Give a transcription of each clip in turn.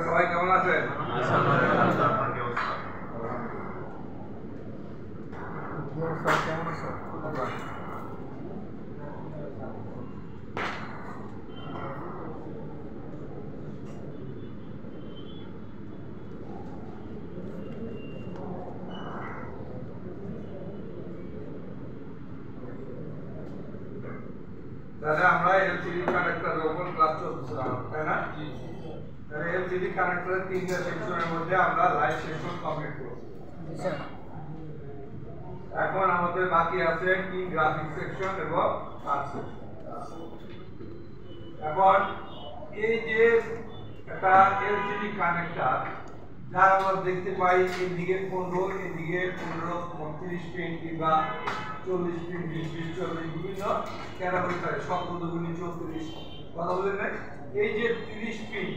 সবাই কেমন আছেন? কেমন আছো? তাহলে আমরা এলসিডি কানেক্টরের উপর ক্লাস চলতেছিলাম, তাই না? তাহলে এলসিডি কানেক্টরের তিনটা সেকশনের মধ্যে আমরা লাইট সেকশন কমপ্লিট করছি। এখন আমাদের বাকি আছে কি গ্রাফিক সেকশন এবং আর্ট সেকশন। এখন এই যে একটা এলসিডি কানেক্টর যার আমরা দেখতে পাই এদিকে 15 এদিকে 15 30 পিন কিংবা 40 পিন 20 40 বিভিন্ন ক্যাটাগরি থাকে, 17 গুণি 34 কথা বলেন না। এই যে 30 পিন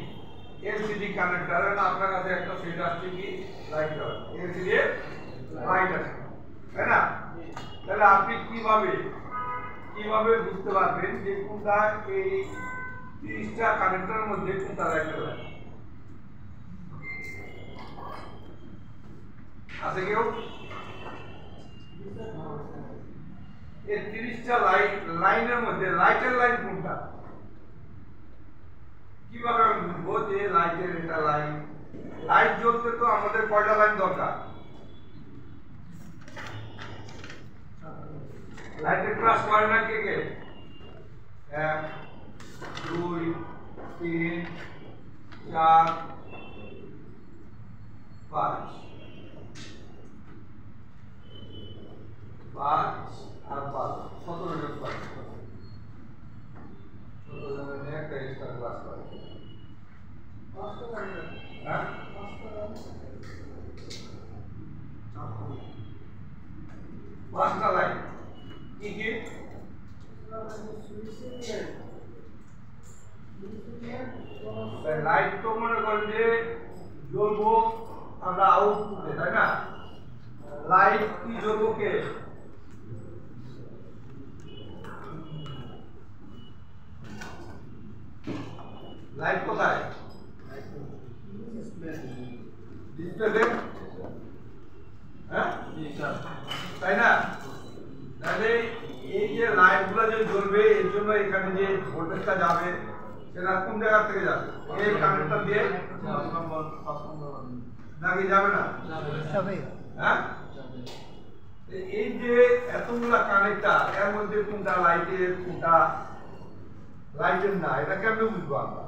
এলসিডি কানেক্টরের আপনার কাছে একটা সেট আসছে কি লাইট এলসিডি লাইট আছে, তাই না? তাহলে আপনি কিভাবে বুঝতে পারবেন যে কোনটা এই 30টা কানেক্টরের মধ্যে কোনটা লাইট আছে? আছে কেউ? এই 30টা লাইনের মধ্যে লাইটের লাইন কোনটা? কিভাবে আমি বুঝবো যে লাইটের এটা লাইন? লাইট জ্বলতে তো আমাদের কয়টা লাইন দরকার? লাইটের ক্লাস করে না কে কে? 1 2 3 4 5 আর 5 17 জন ক্লাস করে। 17 জনের একটা এক্সট্রা ক্লাস করে। হ্যাঁ? পাঁচটা লাইন কি কি? লাইট তো মনে করেন যে জ্বলবো আমরা আউটপুটে, তাই না? লাইট কি জ্বলবো কে? লাইট কোথায়? ডিসপ্লেতে, হ্যাঁ তাই না? তাহলে এই যে লাইটগুলো যে জ্বলবে এর জন্য এখানে যে ভোল্টেজটা যাবে সেটা কোন জায়গা থেকে যাবে? এই কানেক্টর দিয়ে নাকি যাবে না? হ্যাঁ, এই যে এতগুলা কানেক্টর এর মধ্যে কোনটা লাইটের কোনটা লাইটের না, এটা কেমনে বুঝবো আমরা?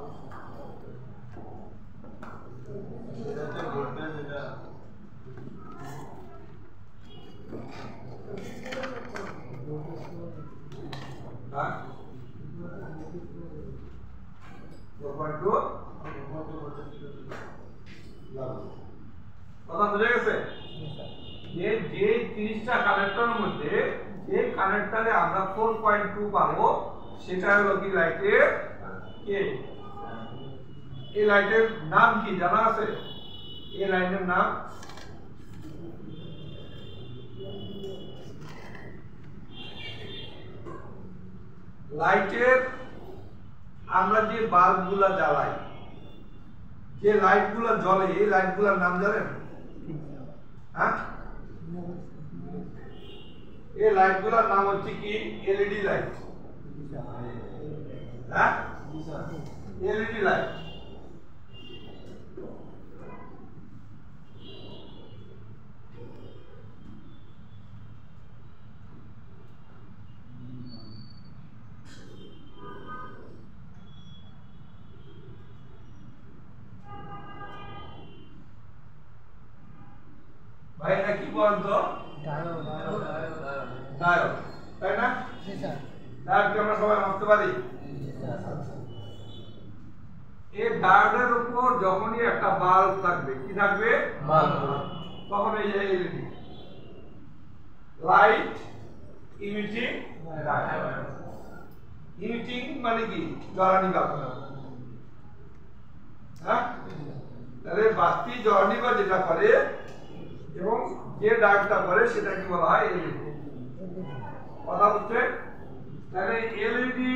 কথা বুঝে গেছে? যে 30টা কানেক্টরের মধ্যে যে কানেক্টরে আমরা 4.2 পাবো সেটা হলো কি লাইটের কে? এই লাইটের নাম কি জানা আছে? এই লাইনের নাম লাইটের আমরা যে বাল্বগুলা জ্বালাই, যে লাইটগুলো জ্বলে এই লাইটগুলোর নাম জানেন? হ্যাঁ, এই লাইটগুলোর নাম হচ্ছে কি এলইডি লাইট। হ্যাঁ, এলইডি লাইট। ভাই এটা কি বলতো? ডায়োড, তাই না? ডায়োডকে আমরা সবাই মাপতে পারি। এই ডায়োডের উপর যখনই একটা বাল্ব থাকবে, কি থাকবে? বাল্ব। তখন এই যে LED light emitting diode. Emitting মানে কি? জ্বালানি বাল্ব। হ্যাঁ, তাহলে বাতি জ্বালানি বা যেটা করে এবং যে ডায়োডটা করে সেটা কি বলা হয়? এলইডি। কথা বুঝছেন? তাহলে এলইডি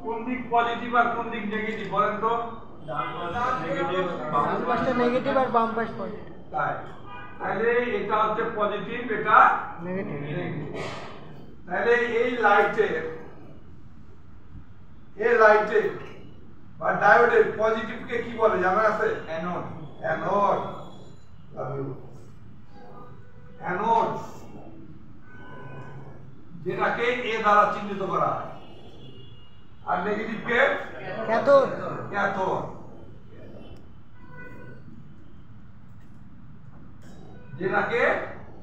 কোন দিক পজিটিভ আর কোন দিক নেগেটিভ বলেন তো? নেগেটিভ, বাম পাশটা নেগেটিভ আর বাম পাশ পজিটিভ। তাই তাহলে এটা হচ্ছে পজিটিভ, এটা নেগেটিভ। তাহলে এই লাইটে বা ডায়োডের পজিটিভকে কি বলে জানা আছে? অ্যানোড। অ্যানোড যেটাকে এ দ্বারা চিহ্নিত করা হয়, আর নেগেটিভকে ক্যাথোড। যেটাকে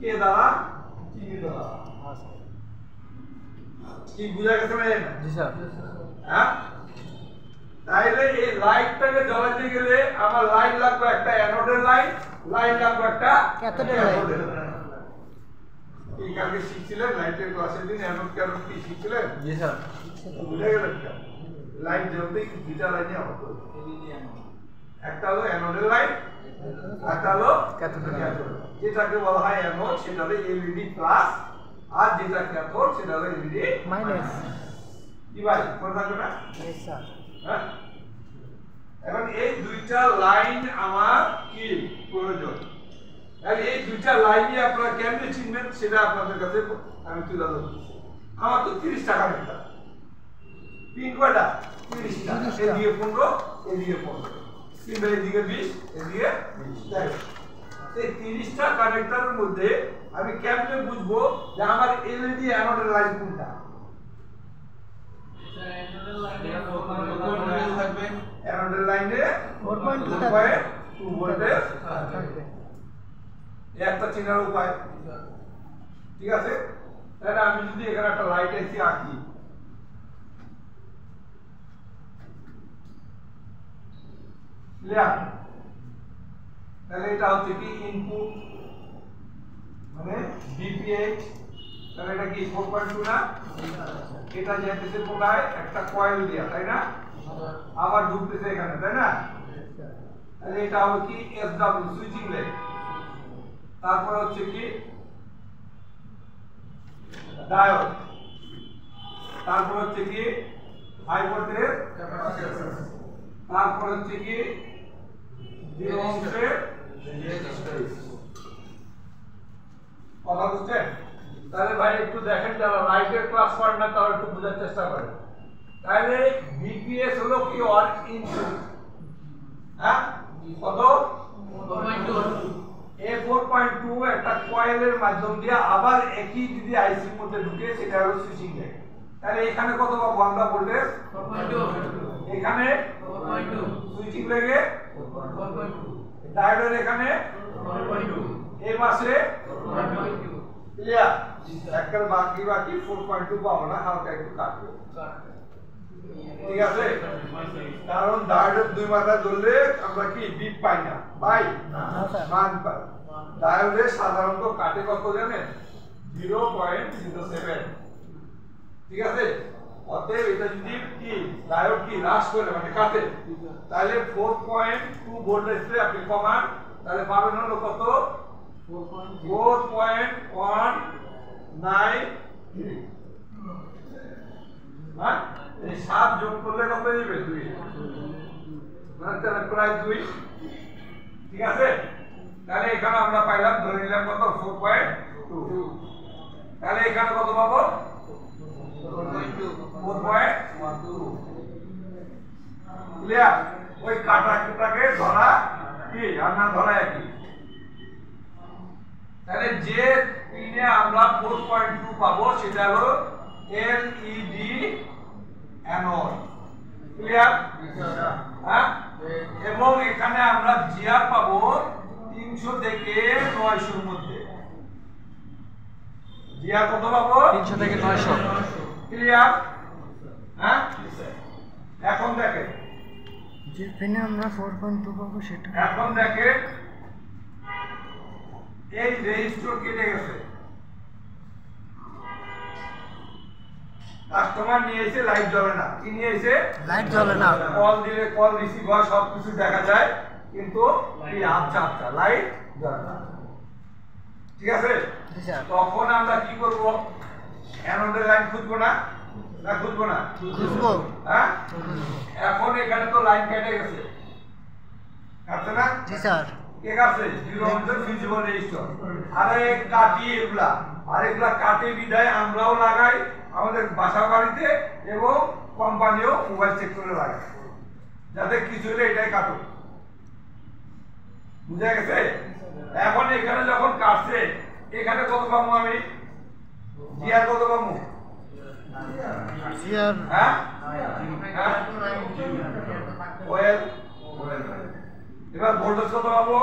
কে দ্বারা চিহ্নিত করা হয়। কি বুঝা গেছে ভাই? জি স্যার। হ্যাঁ, তাইলে এই লাইটটাকে জ্বালাতে গেলে আমার লাইট লাগবে একটা অ্যানোডের লাইট লাগবে একটা ক্যাথোডের লাইট। এই কালকে শিখছিলেন লাইটের ক্লাসের দিন অ্যানোড ক্যাথোড কি শিখছিলেন? জি স্যার। বুঝে গেলেন? লাইট জ্বলতেই দুইটা লাইনে আবার একটা হলো অ্যানোডের লাইট, একটা হলো ক্যাথোডের লাইট। যেটাকে বলা হয় অ্যানোড সেটা হলো এলইডি প্লাস, আর যেটা ক্যাথোড সেটা হলো এলইডি মাইনাস। কি ভাই মনে থাকবে না? Yes sir. হ্যাঁ, এখন এই দুইটা লাইন আমার কি প্রয়োজন, তাহলে এই দুইটা লাইনই আপনারা কেমনে চিনবেন সেটা আপনাদের কাছে আমি তুলে ধরছি। আমার তো 30 টাকা একটা পিন কয়টা? 30 টা। এদিকে 15, এদিকে 15, কিংবা এদিকে 20, এদিকে 20। এই 30 টা কানেক্টরের মধ্যে আমি কেমনে বুঝবো যে আমার এলইডি অ্যানোডের লাইন কোনটা? অ্যানোডের লাইনে 4.2 ভোল্টেজ থাকবে। একটা চেনার উপায়, ঠিক আছে? তাহলে আমি যদি এখানে একটা লাইট এসি আঁকি, তাহলে এটা হচ্ছে কি ইনপুট মানে ডিপিএইচ, তাহলে এটা কি 4.2 না? এটা যেতেছে কোথায়? একটা কয়েল দিয়া, তাই না? আবার ঢুকতেছে এখানে, তাই না? তাহলে এটা হবে কি এসডব্লিউ সুইচিং লেগ। তারপর হচ্ছে কি ডায়োড, তারপর হচ্ছে কি হাই ভোল্টেজ ক্যাপাসিটর, তারপর হচ্ছে কি 0 ওহমের রেজিস্টর। কথা বুঝছেন? তাহলে ভাই একটু দেখেন, যারা লাইটের ক্লাস করেন না তারা একটু বোঝার চেষ্টা করেন। তাহলে বিপিএস হলো কি অর ইনপুট, হ্যাঁ কত? 4.2। এই 4.2 একটা কয়েলের মাধ্যম দিয়ে আবার একই যদি আইসির মধ্যে ঢুকে সেটা হলো সুইচিং লেগ। তাহলে এখানে কত পাবো আমরা ভোল্টেজ? 4.2। এখানে 4.2 সুইচিং লেগে 4.2, ডায়োডের এখানে 4.2, এই পাশে 4.2। ক্লিয়ার? একটা বাকি 4.2 পাবো না, হালকা একটু কাটবে, ঠিক আছে? কারণ ডায়োডের দুই মাথা ধরলে আমরা কি বিপ পাই না, পাই মান পাই। ডায়োডে সাধারণত কাটে কত জানেন? 0.07, ঠিক আছে? অতএব এটা যদি কি ডায়োড কি হ্রাস করে মানে কাটে, তাহলে 4.2 ভোল্টেজে আপনি কমান, তাহলে পাবেন হলো কত? 4.193। হ্যাঁ, এই 7 যোগ করলে কত হবে? 2, মানে তাহলে প্রায় 2, ঠিক আছে? তাহলে এখানে আমরা পাইলাম, ধরে নিলাম কত? 4.2। তাহলে এখানে কত পাবো? 4.12। ক্লিয়ার? ওই কাটাটাকে ধরা কি আর না ধরা একই। তাহলে যে পিনে আমরা 4.2 পাবো সেটা হলো এলইডি অ্যানোড। ক্লিয়ার? হ্যাঁ, এবং এখানে আমরা জিআর পাবো 300 থেকে 900 এর মধ্যে। জিআর কত পাবো? 300 থেকে 900। ক্লিয়ার? হ্যাঁ, এখন দেখেন যে পিনে আমরা 4.2 পাবো সেটা। এখন দেখেন এই রেজিস্টর কেটে গেছে, কাস্টমার নিয়ে এসে লাইট জ্বলে না। কি নিয়ে এসে? লাইট জ্বলে না। কল দিলে কল রিসিভ হয়, সবকিছু দেখা যায়, কিন্তু এই আবছা আবছা লাইট জ্বলে না। ঠিক আছে? জি স্যার। তখন আমরা কি করব? অ্যানোডের লাইন খুঁজবো না? না খুঁজবো না? খুঁজবো। হ্যাঁ, এখন এখানে তো লাইন কেটে গেছে, কাটছে না? জি স্যার। কে কাটছে? জিরো ভোল্টের ফিজিবল রেজিস্টর। আরে কাটি এগুলা, আর এগুলা কাটে বিদায় আমরাও লাগাই আমাদের বাসা বাড়িতে এবং কোম্পানিও মোবাইল সেক্টরে লাগায়, যাতে কিছু হলে এটাই কাটো। বুঝা গেছে? এখন এখানে যখন কাটছে, এখানে কত পাবো আমি? জিআর কত পাবো? জিআর হ্যাঁ, ওয়েল, এবার ভোল্টেজ কত পাবো?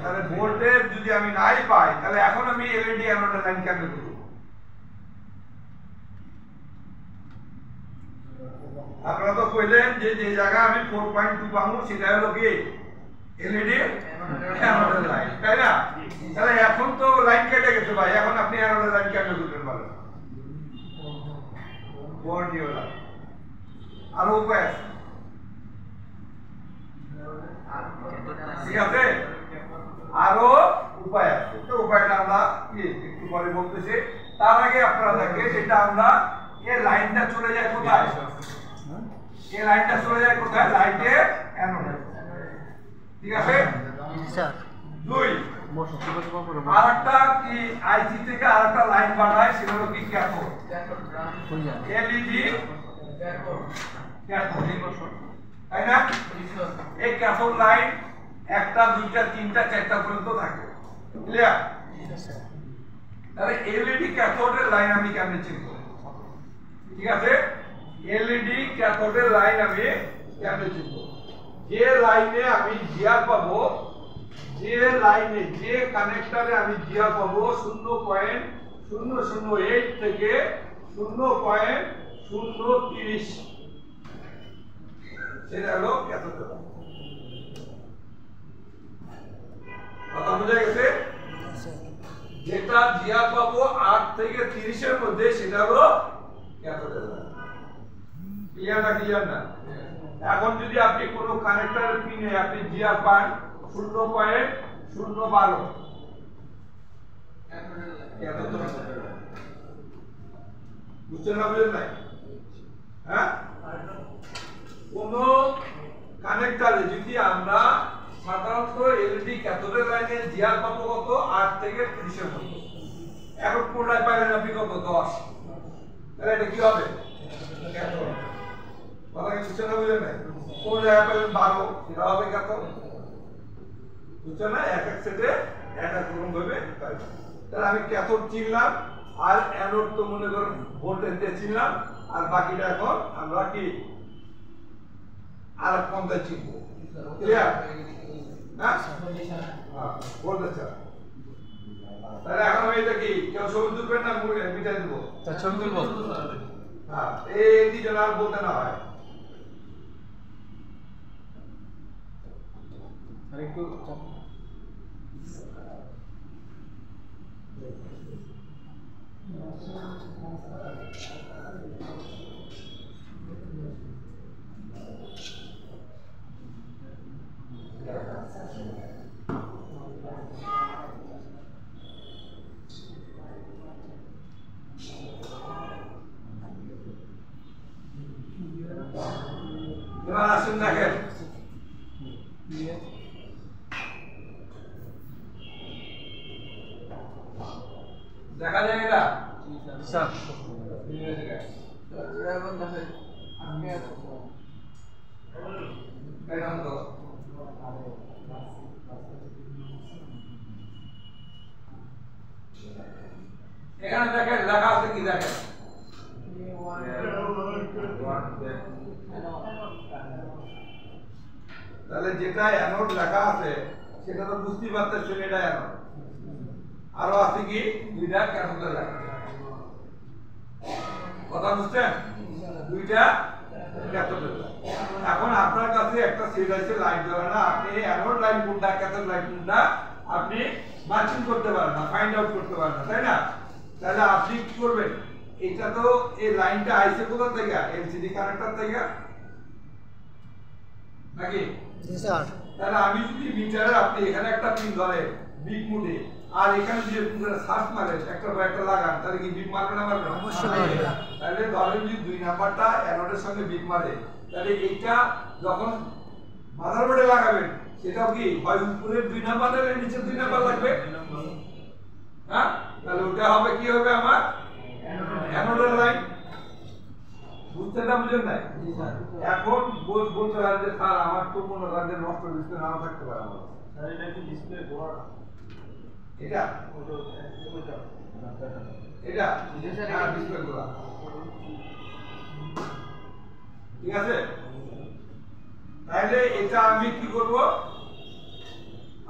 তাহলে ভোল্টেজ যদি আমি নাই পাই, তাহলে এখন আমি এলইডি অ্যানোডের লাইন কেমনে করব? আপনারা তো কইলেন যে যে জায়গা আমি 4.2 পাবো সেটা হলো কি এলইডি অ্যানোডের লাইন, তাই না? তাহলে এখন তো লাইন কেটে গেছে ভাই, এখন আপনি অ্যানোডের লাইন কেমনে করবেন বলেন? বোর্ড নিয়ে লাইন আরো উপায় আছে, ঠিক আছে? আরো উপায় আছে, তো উপায়টা আমরা একটু পরে বলতেছি। তার আগে আপনারা দেখেন যেটা আমরা এই লাইনটা চলে যায় কোথায়? এই লাইনটা চলে যায় কোথায়? লাইটে অ্যানোডে, ঠিক আছে? স্যার। দুই, আরেকটা কি আইসি থেকে আরেকটা লাইন বানায়, সেটা হলো কি ক্যাথোড, এলইডি ক্যাথোড, তাই না? এই ক্যাথোড লাইন একটা, দুইটা, তিনটা, চারটা পর্যন্ত থাকে, ক্লিয়ার? তাহলে এলইডি ক্যাথোডের লাইন আমি কেমনে চিনব? ঠিক আছে, এলইডি ক্যাথোডের লাইন আমি কেমনে চিনব? যে লাইনে আমি জিআর পাবো, যে লাইনে, যে কানেক্টরে আমি জিআর পাবো 0.008 থেকে 0.030, সেটা হলো ক্যাথোড লাইন। কথা বোঝা গেছে? যেটা জিআর পাবো 8 থেকে 30 এর মধ্যে, সেটা হলো ক্যাথোডের লাইন। ক্লিয়ার না? ক্লিয়ার না? এখন যদি আপনি কোন কানেক্টরের পিনে আপনি জিআর পান 0.012, বুঝছেন না? বুঝেন নাই? হ্যাঁ, কোন কানেক্টরে যদি আমরা সাধারণত এলইডি ক্যাথোডের লাইনে জিআর পাবো কত? 8 থেকে 30 এর মধ্যে। এখন কোনটায় পাইলেন আপনি কত? 10। তাহলে এটা কি হবে? ক্যাথোড। কথা কি বুঝছেন না? বুঝেন নাই? কোন জায়গায় পাইলেন 12, সেটা হবে ক্যাথোড। বুঝছেন না? এক এক সেটে এক এক রকম ভাবে পাইবেন। তাহলে আমি ক্যাথোড চিনলাম, আর অ্যানোড তো মনে করেন ভোল্টেজ দিয়ে চিনলাম, আর বাকিটা এখন আমরা কি আর কোনটা চিনবো? ক্লিয়ার? হ্যাঁ, ভোল্টেজ ছাড়া। তাহলে এখন আমি এটা কি কেউ ছবি তুলবেন না মিটাই দেবো? ছবি তুলবো। হ্যাঁ, এই দুজন আর বলতে না হয়। আরেকটু এবার আসুন দেখেন, দেখা যায় এটা? স্যার এখানে দেখেন লেখা আছে কি? দেখেন তাহলে যেটা অ্যানোড লেখা আছে সেটা তো বুঝতেই পারতেছেন এটা অ্যানোড। আরো আছে কি? দুইটা ক্যাথোডের লাইন। কথা বুঝছেন? দুইটা ক্যাথোডের লাইন। এখন আপনার কাছে একটা সেট আছে লাইট জ্বলে না, আপনি অ্যানোড লাইন কোনটা, ক্যাথোড লাইন কোনটা আপনি মার্কিং করতে পারেন না, ফাইন্ড আউট করতে পারেন না, তাই না? তাহলে আপনি কি করবেন? এটা তো এই লাইনটা আইছে কোথা থেকে? এলসিডি কানেক্টর থেকে নাকি? জি স্যার। তাহলে আমি যদি মিটারে আপনি এখানে একটা পিন ধরেন বিট মোডে আর এখানে যদি সার্চ মারেন একটা বা একটা লাগান তাহলে কি বিট মারবে না মারবে না? অবশ্যই। তাহলে ধরেন যদি 2 নাম্বারটা অ্যানোডের সঙ্গে বিট মারে তাহলে এইটা যখন মাদারবোর্ডে লাগাবেন সেটাও কি হয় উপরে 2 নাম্বার নালে নিচে 2 নাম্বার লাগবে, হ্যাঁ? তাহলে ওটা হবে কি হবে আমার অ্যানোডের লাইন। বুঝতে না বুঝেন নাই? এখন বলতে পারেন যে স্যার আমার তো মনে হয় যে নষ্ট ডিসপ্লে নাও থাকতে পারে আমার। স্যার এটা কি ডিসপ্লে বড় না? এটা এটা হ্যাঁ ডিসপ্লে গুলা ঠিক আছে। তাহলে এটা আমি কি করব,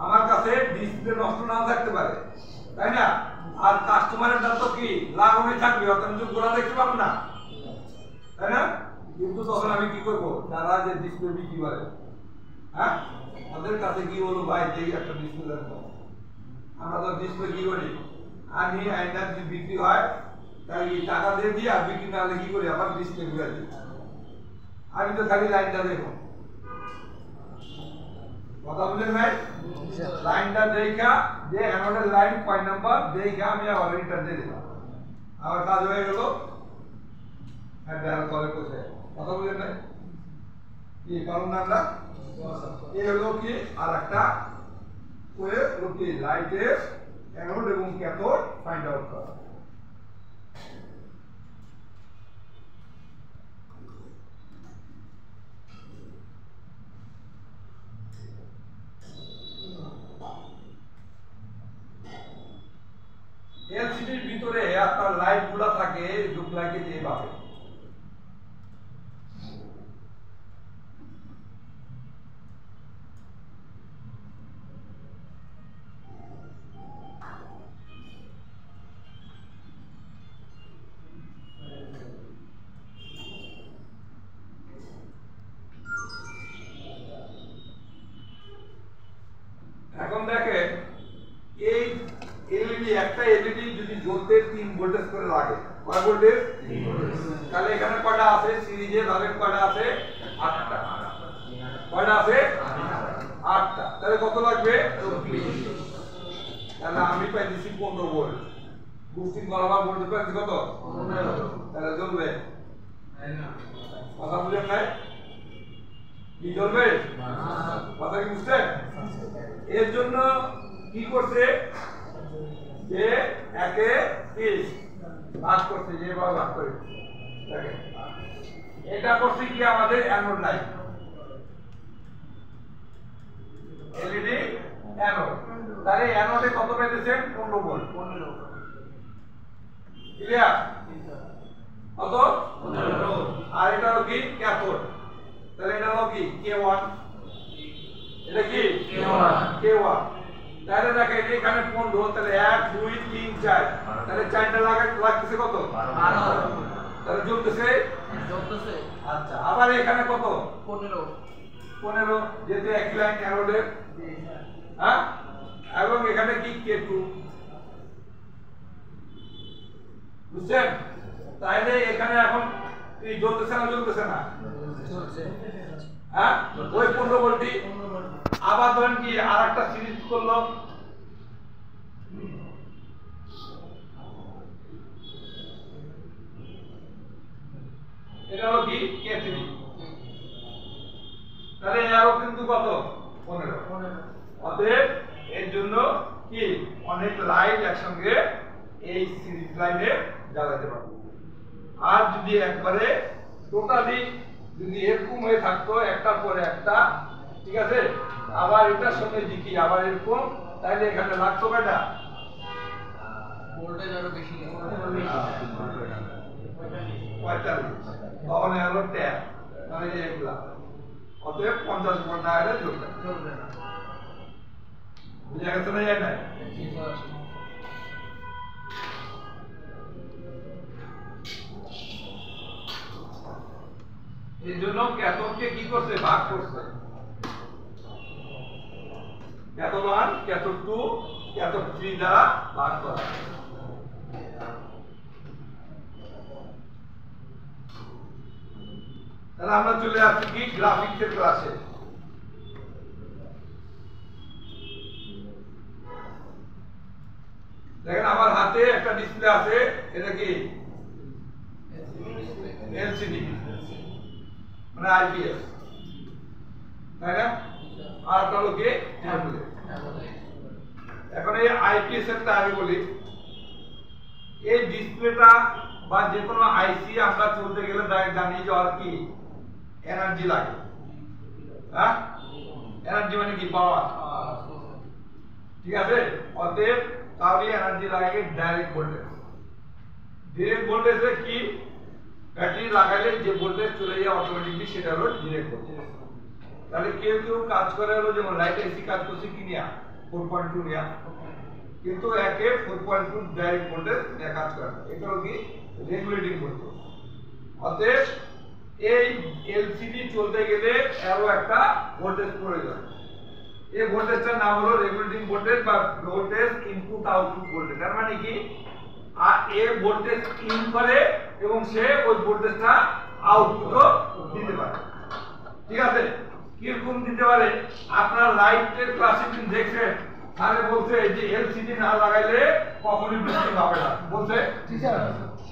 আমার কাছে ডিসপ্লে নষ্ট নাও থাকতে পারে তাই না, আর কাস্টমারের দাম তো কি লাগানোই থাকবে, অতএব তো গোলা দেখতে পাবো না তাই না। কিন্তু তখন আমি কি করব, যারা যে ডিসপ্লে বিক্রি করে হ্যাঁ ওদের কাছে কি বলবো ভাই দেখি একটা ডিসপ্লে দেন তো। আমরা তো ডিসপ্লে কি করি আনি আইনা যদি বিক্রি হয় তাই টাকা দিয়ে দিই, আর বিক্রি না হলে কি করি আবার ডিসপ্লে ঘুরে দিই। আমি তো খালি লাইনটা দেখো, কথা বলেন ভাই, লাইনটা দেখা যে অ্যানোডের লাইন কয় নাম্বার দেখা আমি আবার রিটার দিয়ে দিলাম, আমার কাজ হয়ে গেল। হ্যাঁ দেয়াল তলে বসে কথা বলেন ভাই কি কারণ না আমরা এই হলো কি আর একটা ওয়ে লোকে লাইটের অ্যানোড এবং ক্যাথোড ফাইন্ড আউট করা। এলসিডির ভিতরে আপনার লাইট গুলা থাকে ডুপ্লাইকে দিয়ে পাবে। এখন দেখেন এই এলইডি একটা এলইডি যদি জ্বলতে 3 ভোল্টেজ করে লাগে, কয় ভোল্টেজ? 3 ভোল্টেজ। তাহলে এখানে কয়টা আছে সিরিজে ধরেন কয়টা আছে? 8টা। কয়টা আছে? 8টা। তাহলে কত লাগবে? 24। তাহলে আমি পাইছি 15 ভোল্ট। বুস্টিং বরাবর ভোল্টেজ পাইছি কত? 15। তাহলে জ্বলবে না, কথা বুঝেন নাই? কি জ্বলবে? কথা কি বুঝছেন? এর জন্য কি করছে যে একে 30 ভাগ করছে, যেভাবে ভাগ করে দেখেন এটা করছে কি আমাদের অ্যানোড লাইন এলইডি অ্যানোড। তাহলে অ্যানোডে কত পেতেছেন? 15 ভোল্ট। 15 ক্লিয়ার? কত? 15। আর এটা হলো কি ক্যাথোড, তাহলে এটা হলো কি K1, এটা কি K1। তাহলে দেখেন এখানে 15, তাহলে 1 2 3 4, তাহলে 4টা লাগতেছে কত? 12। তাহলে জ্বলতেছে। আচ্ছা আবার এখানে কত? 15 যেহেতু একই লাইন অ্যানোডের, হ্যাঁ, এবং এখানে কি K2, বুঝছেন? তাহলে এখানে এখন এই জ্বলতেছে না জ্বলতেছে না? হ্যাঁ ওই 15 ভোল্টই আবার ধরেন কি আরেকটা সিরিজ করলো, এটা হলো কি K3, তাহলে এরও কিন্তু কত? 15। অতএব এর জন্য কি অনেক লাইট একসঙ্গে এই সিরিজ লাইনে জ্বালাতে পারবো। আর যদি একবারে টোটালি যদি এরকম হয়ে থাকতো একটার পরে একটা, ঠিক আছে, আবার এটার সঙ্গে দিকি আবার এরকম, তাহলে এখানে লাগতো কয়টা? ভোল্টেজ আরো বেশি 45। তখন হলো ট্যাপ, মানে যে এগুলা, অতএব 50 ভোল্ট না হলে চলবে না। বুঝা গেছে না? যায় নাই? এই জন্য ক্যাথোডকে কি করছে? ভাগ করছে। ক্যাথোড 1, ক্যাথোড 2, ক্যাথোড 3 দ্বারা ভাগ করা। তাহলে আমরা চলে আসছি কি গ্রাফিক্সের ক্লাসে। দেখেন আমার হাতে একটা ডিসপ্লে আছে, এটা কি এলসিডি মানে আইপিএস, তাই না? আর একটা হলো কি ট্যাবলেট। এখন এই আইপিএস এরটা আমি বলি, এই ডিসপ্লেটা বা যে কোনো আইসি আমরা চলতে গেলে জানি যে আর কি এনার্জি লাগে, হ্যাঁ? এনার্জি মানে কি পাওয়ার, ঠিক আছে? অতএব তাহলে এনার্জি লাগে ডাইরেক্ট ভোল্টেজ। ডাইরেক্ট ভোল্টেজে কি ব্যাটারি লাগাইলে যে ভোল্টেজ চলে যায় অটোমেটিকলি সেটা হলো ডাইরেক্ট ভোল্টেজ। তাহলে কেউ কেউ কাজ করে হলো যেমন লাইট এসি কাজ করছে কি নিয়া 4.2 নিয়া, কিন্তু একে 4.2 ডাইরেক্ট ভোল্টেজ নিয়ে কাজ করে, এটা হলো কি রেগুলেটিং ভোল্টেজ। অতএব এই এলসিডি চলতে গেলে আরো একটা ভোল্টেজ প্রয়োজন। এই ভোল্টেজটার নাম হলো রেগুলেটিং ভোল্টেজ বা ভোল্টেজ ইনপুট আউটপুট ভোল্টেজ। তার মানে কি আর এই ভোল্টেজ ইন করে এবং সে ওই ভোল্টেজটা আউটপুটও দিতে পারে, ঠিক আছে? কিরকম দিতে পারে? আপনার লাইটের ক্লাসে দেখছেন, তাহলে বলছে যে এলসিডি না লাগাইলে কখনোই বৃষ্টি হবে না, বলছে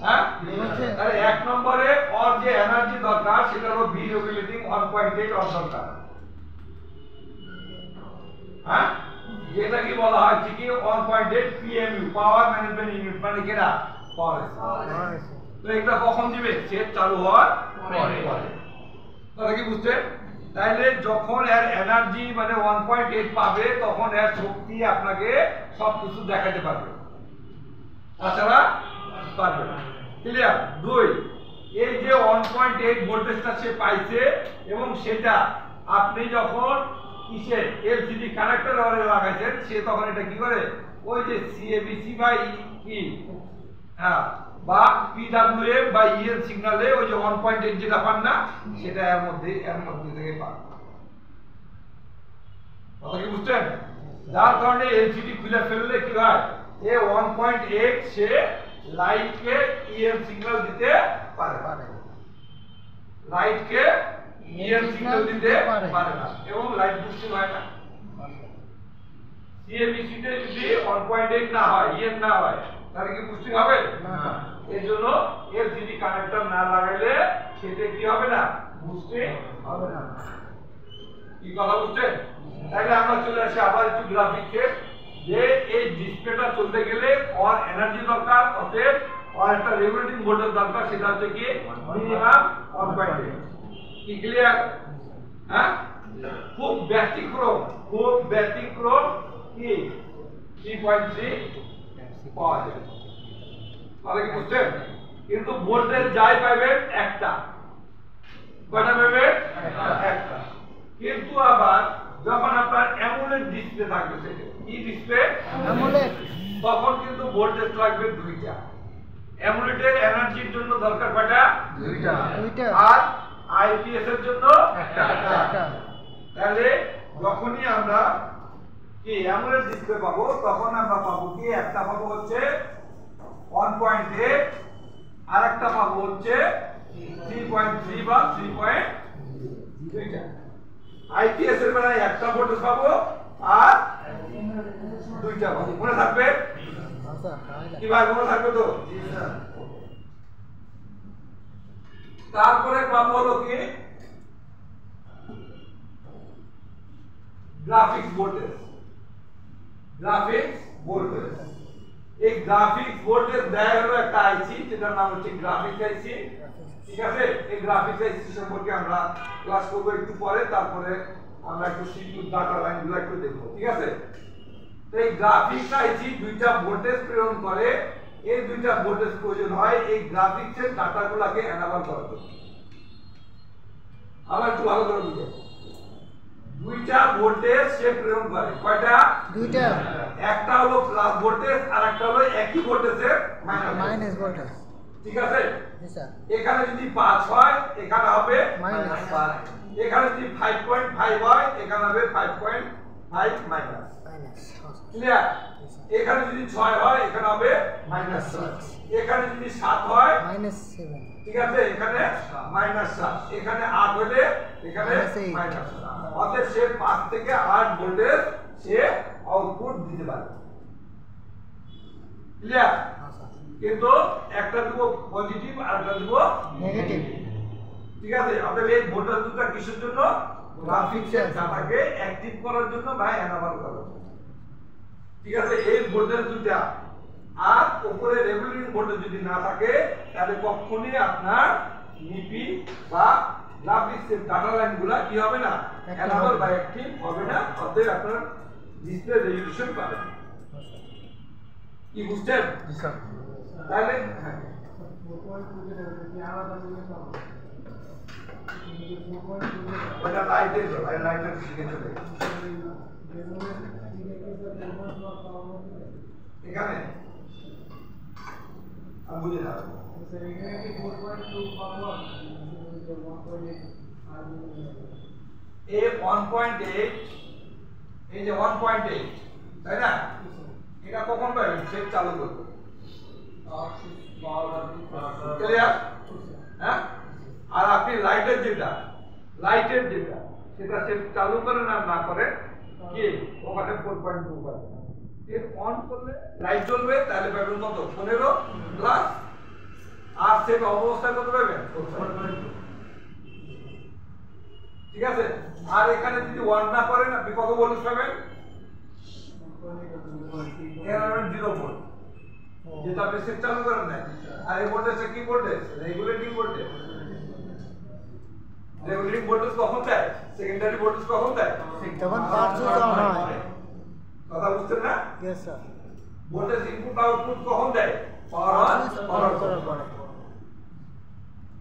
হ্যাঁ? তাহলে এক নম্বরে ওর যে এনার্জি দরকার সেটা হলো ভি রেগুলেটিং 1.8 ওয়াট দরকার, হ্যাঁ? যেটা কি বলা হয় কি 1.8 পিএমইউ পাওয়ার ম্যানেজমেন্ট ইউনিট, মানে কি না পাওয়ার। তো এটা কখন দিবে? সেট চালু হওয়ার পরে। তাহলে কি বুঝছেন? তাইলে যখন এর এনার্জি মানে 1.8 পাবে তখন এর শক্তি আপনাকে সবকিছু দেখাতে পারবে, তাছাড়া পারবে না। ক্লিয়ার? দুই, এই যে 1.8 ভোল্টেজটা সে পাইছে এবং সেটা আপনি যখন কিসে এলসিডি কানেক্টরে লাগাইছেন সে তখন এটা কি করে ওই যে সিএবিসি বা কি হ্যাঁ বা পিডব্লিউএম বা ইএন সিগন্যালে ওই যে 1.8 যেটা পান না সেটা এর মধ্যে থেকে পান। কথা কি বুঝছেন? যার কারণে এলসিডি খুলে ফেললে কি হয়, এই 1.8 সে লাইটকে ইএন সিগন্যাল দিতে পারে, লাইটকে ইএন সিগন্যাল দিতে পারে না এবং লাইট বুস্টিং হয় না। সিএবিসি তে যদি 1.8 না হয়, ইএন না হয়, তাহলে কি বুস্টিং হবে না? এজন্য এলসিডি কানেক্টর না লাগাইলে সেটা কি হবে না, বুস্টিং হবে না। কি কথা বুঝছেন? তাহলে আমরা চলে আসি আবার একটু গ্রাফিক্সে, যে এই ডিসপ্লেটা চলতে গেলে ওর এনার্জি দরকার, অতএব ওর একটা রেগুলেটিং ভোল্টেজ দরকার, সেটা হচ্ছে কি মিনিমাম 1.8। কি ক্লিয়ার? হ্যাঁ, খুব ব্যতিক্রম কি 3.3 পাওয়া যায়। তাহলে কি বুঝছেন? কিন্তু ভোল্টেজ যাই পাবেন একটা, কয়টা পাবেন? একটা। কিন্তু আবার যখন আপনার অ্যামোলেড ডিসপ্লে থাকবে, সেটা কি ডিসপ্লে? অ্যামোলেড। তখন কিন্তু ভোল্টেজ লাগবে দুইটা। অ্যামোলেডের এনার্জির জন্য দরকার কয়টা? দুইটা। আর আইপিএস এর জন্য একটা। তাহলে যখনই আমরা কি অ্যামোলেড ডিসপ্লে পাবো তখন আমরা পাবো কি একটা পাবো হচ্ছে 1.8 আর একটা পাবো হচ্ছে 3.3 বা 3.2। আইপিএস এর বেলায় একটা ভোল্টেজ পাবো আর দুইটা পাবো, মনে থাকবে? কি ভাই মনে থাকবে তো? তারপরে পাবো হলো কি গ্রাফিক্স ভোল্টেজ। এই গ্রাফিক্স ভোল্টেজ দেয় হলো একটা আইসি, যেটার নাম হচ্ছে গ্রাফিক্স আইসি, ঠিক আছে? এই গ্রাফিক্স আইসি সম্পর্কে আমরা ক্লাস করব একটু পরে, তারপরে আমরা একটু সিপিইউ ডাটা লাইনগুলো একটু দেখব, ঠিক আছে? তো এই গ্রাফিক্স আইসি দুইটা ভোল্টেজ প্রেরণ করে, এই দুইটা ভোল্টেজ প্রয়োজন হয় এই গ্রাফিক্সের ডাটাগুলোকে এনাবল করার জন্য। আবার একটু ভালো করে বুঝুন, দুইটা ভোল্টেজ সে প্রেরণ করে, কয়টা? দুইটা। একটা হলো প্লাস ভোল্টেজ আর একটা হলো একই ভোল্টেজের মাইনাস ভোল্টেজ, ঠিক আছে? এখানে যদি 5 হয় এখানে হবে -5, এখানে যদি 5.5 হয় এখানে হবে 5.5 মাইনাস, ক্লিয়ার? এখানে যদি 6 হয় এখানে হবে -6, এখানে যদি 7 হয় -7, ঠিক আছে? এখানে -7, এখানে 8 হলে এখানে -7। অতএব সে 5 থেকে 8 ভোল্টেজ সে আউটপুট দিতে পারে। ক্লিয়ার? কিন্তু একটা দিব পজিটিভ আর একটা দিব নেগেটিভ। ঠিক আছে? আমাদের এই ভোল্টেজ দুটো কিসের জন্য? গ্রাফিক্সের ডাটাকে অ্যাক্টিভ করার জন্য বা এনাবল করার জন্য। ঠিক আছে? এই ভোল্টেজ দুটো আর উপরে রেগুলেটিং ভোল্টেজ যদি না থাকে তাহলে কখনোই আপনার নিপি বা গ্রাফিক্সের ডাটা লাইনগুলো কি হবে না? এনাবল বা অ্যাক্টিভ হবে না, অতএব আপনার ডিসপ্লে রেজোলিউশন পাবেন। কি বুঝছেন? জি স্যার। তাহলে ওটা লাইটের শিখে চলে এখানে আমি বুঝে না এ 1.8 এই যে 1.8 তাই না? এটা কখন পাবেন? সেট চালু করতে ক্লিয়ার? হ্যাঁ, আর আপনি লাইটের যেটা সেটা সেট চালু করেন আর না করে কি ওখানে 4.2 পাবেন। সেট অন করলে লাইট জ্বলবে, তাহলে পাবেন কত? 15 প্লাস, আর সেট অবস্থায় কত পাবেন? 4.2। ঠিক আছে? আর এখানে যদি অন না করেন আপনি কত ভোল্টেজ পাবেন? 0 ভোল্ট, যেটা আপনি সেট চালু করেন না। আর এই ভোল্টেজটা কি voltage? Regulating voltage. Regulating voltage কখন দেয়? সেকেন্ডারি ভোল্টেজ কখন দেয়? যখন পাওয়ার সুইচ অন হয়। কথা বুঝছেন না? Yes sir. Voltage input output কখন দেয়? পাওয়ার অন করার পরে।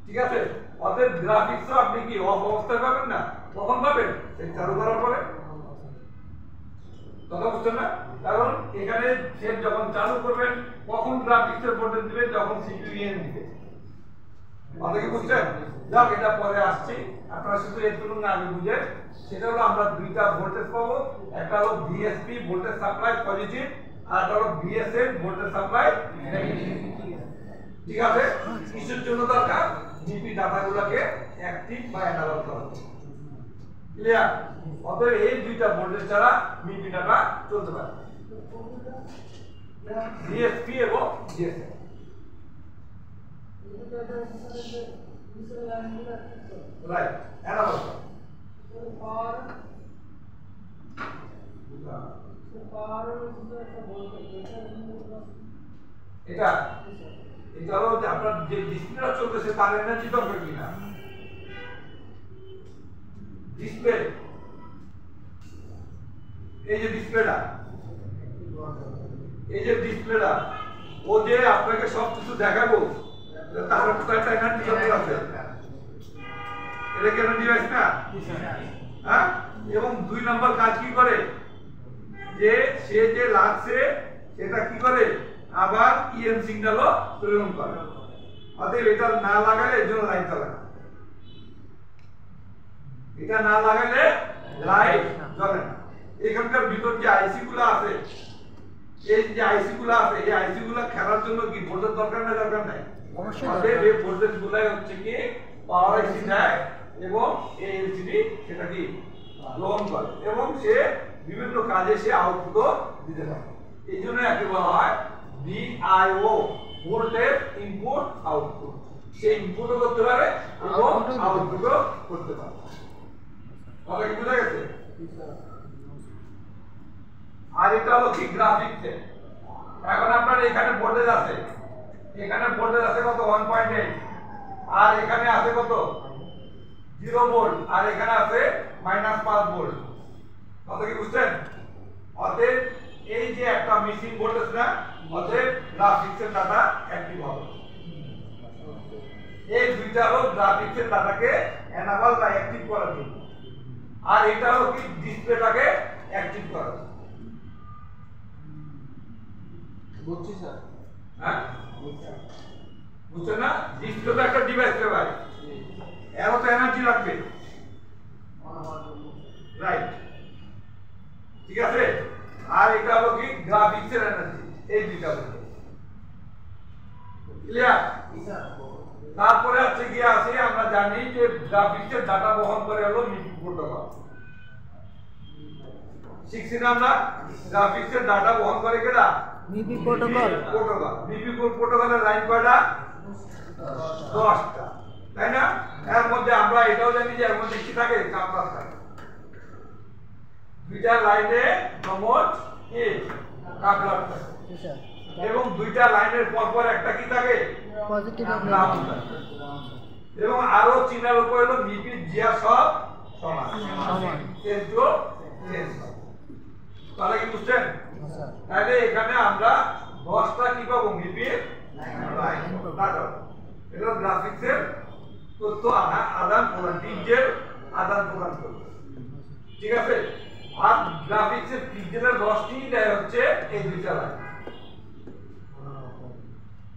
ঠিক আছে? অতএব গ্রাফিক্সও আপনি কি অফ অবস্থায় পাবেন না, কখন পাবেন? সেট চালু করার পরে। কথা বুঝছেন না? কারণ এখানে সেট যখন চালু করবেন কখন গ্রাফিক্সের ভোল্টেজ দিবেন? যখন সিপিইউ এন দিবে। কথা কি বুঝছেন? যাক, এটা পরে আসছি, আপনারা শুধু এটুকু আগে বুঝেন। সেটা হলো আমরা দুইটা ভোল্টেজ পাবো, একটা হলো ভিএসপি ভোল্টেজ সাপ্লাই পজিটিভ, আর একটা হলো ভিএসএন ভোল্টেজ সাপ্লাই নেগেটিভ। ঠিক আছে? কিসের জন্য দরকার? নিপি ডাটাগুলোকে অ্যাক্টিভ বা এনাবল করার জন্য। ক্লিয়ার? অতএব এই দুইটা ভোল্টেজ ছাড়া নিপি ডাটা চলতে পারে, ভিএসপি এবং ভিএসএন। রাইট, এনাবল এটা এটা হলো যে আপনার যে ডিসপ্লেটা চলতেছে তার এনার্জি দরকার কিনা। ডিসপ্লে, এই যে ডিসপ্লেটা ও যে আপনাকে সবকিছু দেখাবো, তার তো একটা এনার্জি দরকার আছে। এটা কেন ডিভাইস না? হ্যাঁ, এবং 2 নম্বর কাজ কি করে? যে সে যে লাগছে সেটা কি করে? আবার ইএম সিগন্যালও প্রেরণ করে। অতএব এটা না লাগালে এর জন্য লাইট জ্বলে না। এটা না লাগালে লাইট জ্বলে না। এখানকার ভিতর যে আইসি গুলো আছে, এই যে আইসি গুলো আছে, এই আইসি গুলো খেলার জন্য কি ভোল্টেজ দরকার না? দরকার নাই। অতএব এই ভোল্টেজ গুলাই হচ্ছে কি পাওয়ার আইসি দেয় এবং এই এলসিডি সেটা কি গ্রহণ করে এবং সে বিভিন্ন কাজে সে আউটপুটও দিতে পারে। এই জন্য একে বলা হয় ভিআইও, ভোল্টেজ ইনপুট আউটপুট। সে ইনপুটও করতে পারে এবং আউটপুটও করতে পারে। কথা কি বুঝা গেছে? আর এটা হলো কি গ্রাফিক্সে। এখন আপনার এখানে ভোল্টেজ আছে, কত? 1.8, আর এখানে আছে কত? 0 ভোল্ট, আর এখানে আছে -5 ভোল্ট। কথা কি বুঝছেন? অতএব এই যে একটা মিসিং ভোল্টেজ না, অতএব গ্রাফিক্সের ডাটা অ্যাক্টিভ হবে। এই দুইটা হলো গ্রাফিক্সের ডাটাকে এনাবল বা অ্যাক্টিভ করার জন্য, আর এটা হলো কি ডিসপ্লেটাকে অ্যাক্টিভ করার জন্য। বুঝছি স্যার। হ্যাঁ, বুঝছেন না? ডিসপ্লে তো একটা ডিভাইস রে ভাই, এর তো এনার্জি লাগবে। রাইট, ঠিক আছে? আর এটা হলো কি গ্রাফিক্সের এনার্জি। এই দুইটা বলতে ক্লিয়ার? তারপরে আছে কি আছে, আমরা জানি যে গ্রাফিক্সের ডাটা বহন করে হলো মিপি প্রোটোকল। শিখছি না আমরা গ্রাফিক্সের ডাটা বহন করে কেডা মিপি প্রোটোকল মিপি প্রোটোকলের লাইন কয়টা 10টা তাই না এর মধ্যে আমরা এটাও জানি যে এর মধ্যে কি থাকে কাপড় থাকে দুইটা লাইনে মোট কি কাপড় থাকে স্যার এবং দুইটা লাইনের পর পর একটা কি থাকে পজিটিভ গ্রাউন্ড থাকে এবং আরো চিনার উপায় হলো মিপি জিয়া সব সমান কিন্তু তাহলে কি বুঝছেন স্যার তাহলে এখানে আমরা 10টা কি পাবো মিপির লাইন ডাটা এটা গ্রাফিক্সের তথ্য আদান প্রদান পিক্সেল আদান প্রদান করবে ঠিক আছে আর গ্রাফিক্সের পিক্সেলের 10টি দেয় হচ্ছে এই দুইটা লাইন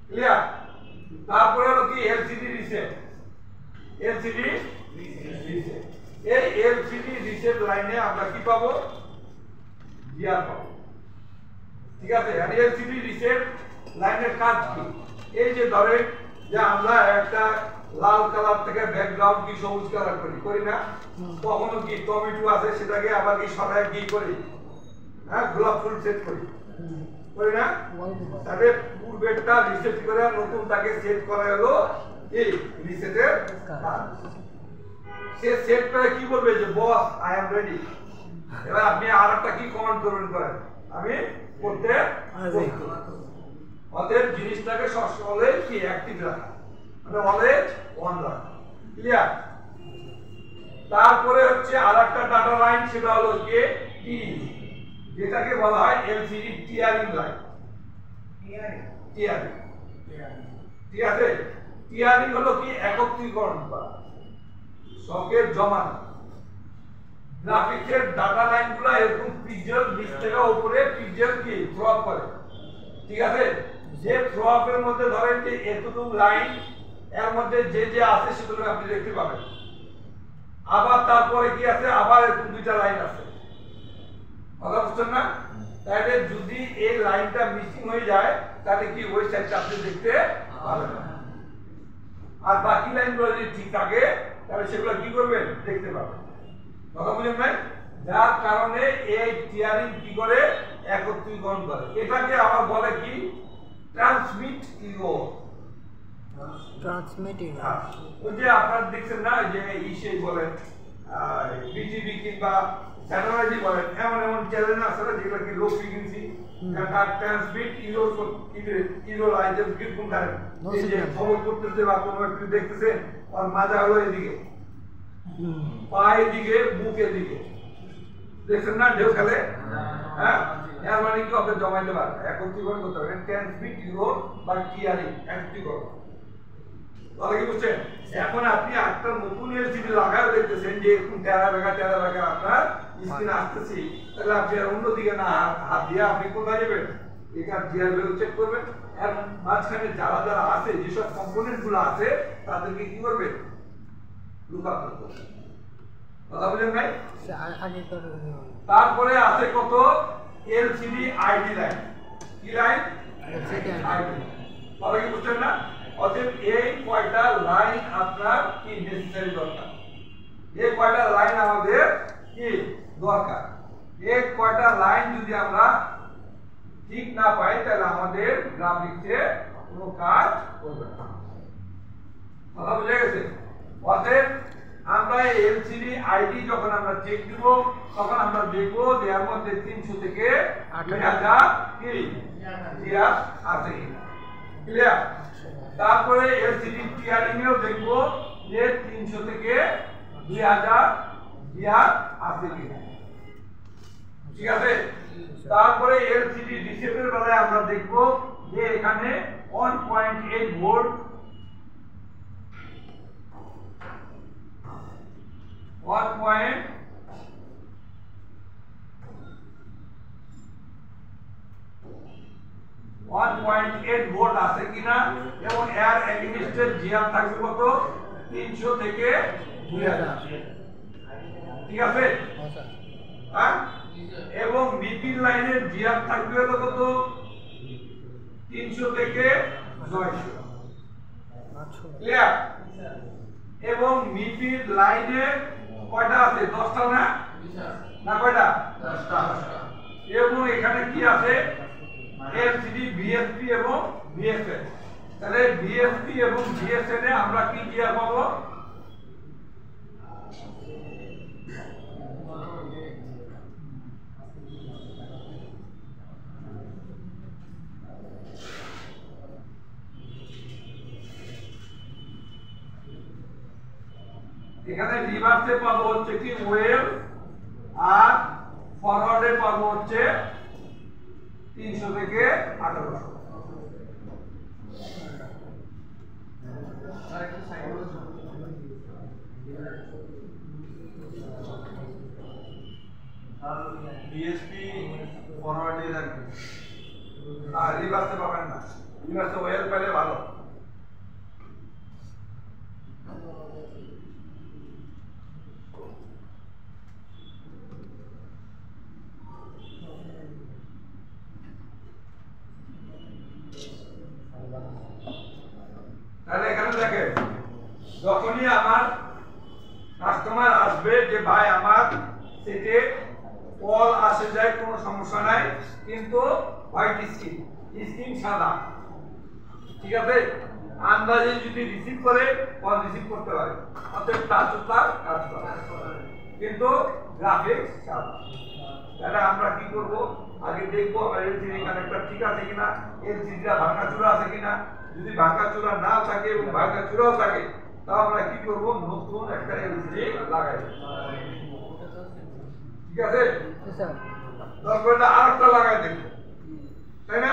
ক্লিয়ার তারপরে হলো কি এলসিডি রিসেট এলসিডি রিসেট এই এলসিডি রিসেট লাইনে আমরা কি পাবো জিআর পাবো ঠিক আছে আর এলসিডি রিসেট লাইনের কাজ কি এই যে ধরেন যে আমরা একটা লাল কালার থেকে ব্যাকগ্রাউন্ড কি সবুজ কালার করি না কখনো কি টমেটো আছে সেটাকে আবার কি সরাই কি করি হ্যাঁ গোলাপ ফুল সেট করি না তাহলে পূর্বেরটা রিসেট করে নতুনটাকে সেট করা হলো এই রিসেটের কাজ সে সেট করে কি বলবে যে বস আই এম রেডি এবার আপনি আরেকটা কি কমান্ড করবেন করেন আমি করতে অতএব জিনিসটাকে সবসময় কি অ্যাক্টিভ রাখা মানে অলওয়েজ অন রাখা ক্লিয়ার তারপরে হচ্ছে আরেকটা ডাটা লাইন সেটা হলো কি টি যেটাকে বলা হয় এলসিডি টিয়ারিং লাইন টিয়ারিং ঠিক আছে টিয়ারিং হলো কি একত্রীকরণ করা সকেট জমানো গ্রাফিক্সের ডাটা লাইনগুলো এরকম পিক্সেল নিচ থেকে উপরে পিক্সেল কি থ্রো আপ করে ঠিক আছে যে থ্রো আপের মধ্যে ধরেন যে এতটুকু লাইন এর মধ্যে যে যে আছে সেগুলো আপনি দেখতে পাবেন আবার তারপরে কি আছে আবার এরকম দুইটা লাইন আছে কথা বুঝছেন না তাহলে যদি এই লাইনটা মিসিং হয়ে যায় তাহলে কি ওই সাইডটা আপনি দেখতে পাবেন না আর বাকি লাইনগুলো যদি ঠিক থাকে তাহলে সেগুলো কি করবেন দেখতে পাবেন কথা বুঝেন ভাই যার কারণে এই টিয়ারিং কি করে একত্রীকরণ করে এটাকে আবার বলে কি ট্রান্সমিট ইরো ট্রান্সমিটিং ওই যে আপনারা দেখছেন না যে ইসে বলেন বিটিভি কিংবা স্যাটেলাইট বলেন এমন এমন চ্যানেল আছে না যেগুলো কি লো ফ্রিকোয়েন্সি একটা ট্রান্সমিট ইরো লাইন যে কিরকম ধরেন এই যে খবর করতেছে বা কোনো একটু দেখতেছেন আর মাজা হলো এদিকে পায়ের দিকে বুকের দিকে দেখছেন না ঢেউ খেলে হ্যাঁ এর মানে কি আপনি জমাইতে পারবেন একত্রীকরণ করতে পারবেন ট্রান্সমিট ইরো বা টিআরই একত্রীকরণ তাহলে কি বুঝছেন এখন আপনি একটা নতুন এলসিডি লাগায় দেখতেছেন যে এরকম টেরা বেগা আপনার স্ক্রিনে আসতেছি তাহলে আপনি আর অন্যদিকে না হাত দিয়ে আপনি কোথায় যাবেন এখানে জিআর ভ্যালু চেক করবেন আর মাঝখানে যারা যারা আছে যেসব কম্পোনেন্ট গুলো আছে তাদেরকে কি করবেন লুকআপ করবেন কথা বুঝেন ভাই আগে তো তারপরে আছে কত এলসিডি আইডি লাইন কি লাইন এলসিডি আইডি তাহলে কি বুঝছেন না অতএব এই কয়টা লাইন আপনার কি নেসেসারি দরকার এই কয়টা লাইন আমাদের কি দরকার এই কয়টা লাইন যদি আমরা ঠিক না পাই তাহলে আমাদের গ্রাফিক্সে কোনো কাজ করবে না কথা বুঝে গেছে অতএব আমরা এলসিডি আইডি যখন আমরা চেক দিব তখন আমরা দেখব যে এর মধ্যে 300 থেকে 2000 কি জিআর আছে কিনা ক্লিয়ার তারপরে এলসিডি টিআরিং এও দেখব যে 300 থেকে 2000 জিআর আছে কিনা ঠিক আছে তারপরে এলসিডি রিসেটের বেলায় আমরা দেখব যে এখানে 1.8 ভোল্ট 1.8 ভোল্ট আছে কিনা এবং এর এগেইনস্টে জিআর থাকবে কত 300 থেকে 2000 ঠিক আছে হ্যাঁ এবং মিপির লাইনের জিআর থাকবে হলো কত 300 থেকে 900 ক্লিয়ার এবং মিপির লাইনে কয়টা আছে 10টা না না কয়টা এবং এখানে কি আছে এলসিডি বিএসপি এবং বিএসএন তাহলে বিএসপি এবং বিএসএন এ আমরা কি গিয়ার পাবো এখানে রিভার্সে পাবো হচ্ছে কি ওয়েভ আর ফরওয়ার্ডে পাবো হচ্ছে 300 থেকে 1800 বিএসপি ফরওয়ার্ডে রাখবেন আর রিভার্সে পাবেন না রিভার্সে ওয়েভ পেলে ভালো তাহলে এখানে দেখেন যখনই আমার কাস্টমার আসবে যে ভাই আমার সেটে কল আসে যায় কোনো সমস্যা নাই কিন্তু হোয়াইট স্ক্রিন সাদা ঠিক আছে আন্দাজে যদি রিসিভ করে কল রিসিভ করতে পারে অতএব টাচ তার কাজ করে কিন্তু গ্রাফিক্স সাদা তাহলে আমরা কি করব আগে দেখবো আমার এলসিডি কানেক্টর ঠিক আছে কিনা এলসিডিটা ভাঙাচোরা আছে কিনা যদি ভাঙাচোরা না থাকে এবং ভাঙাচোরাও থাকে তাও আমরা কি করব নতুন একটা এলসিডি লাগাই ঠিক আছে স্যার তারপর আরেকটা লাগাই দেখব তাই না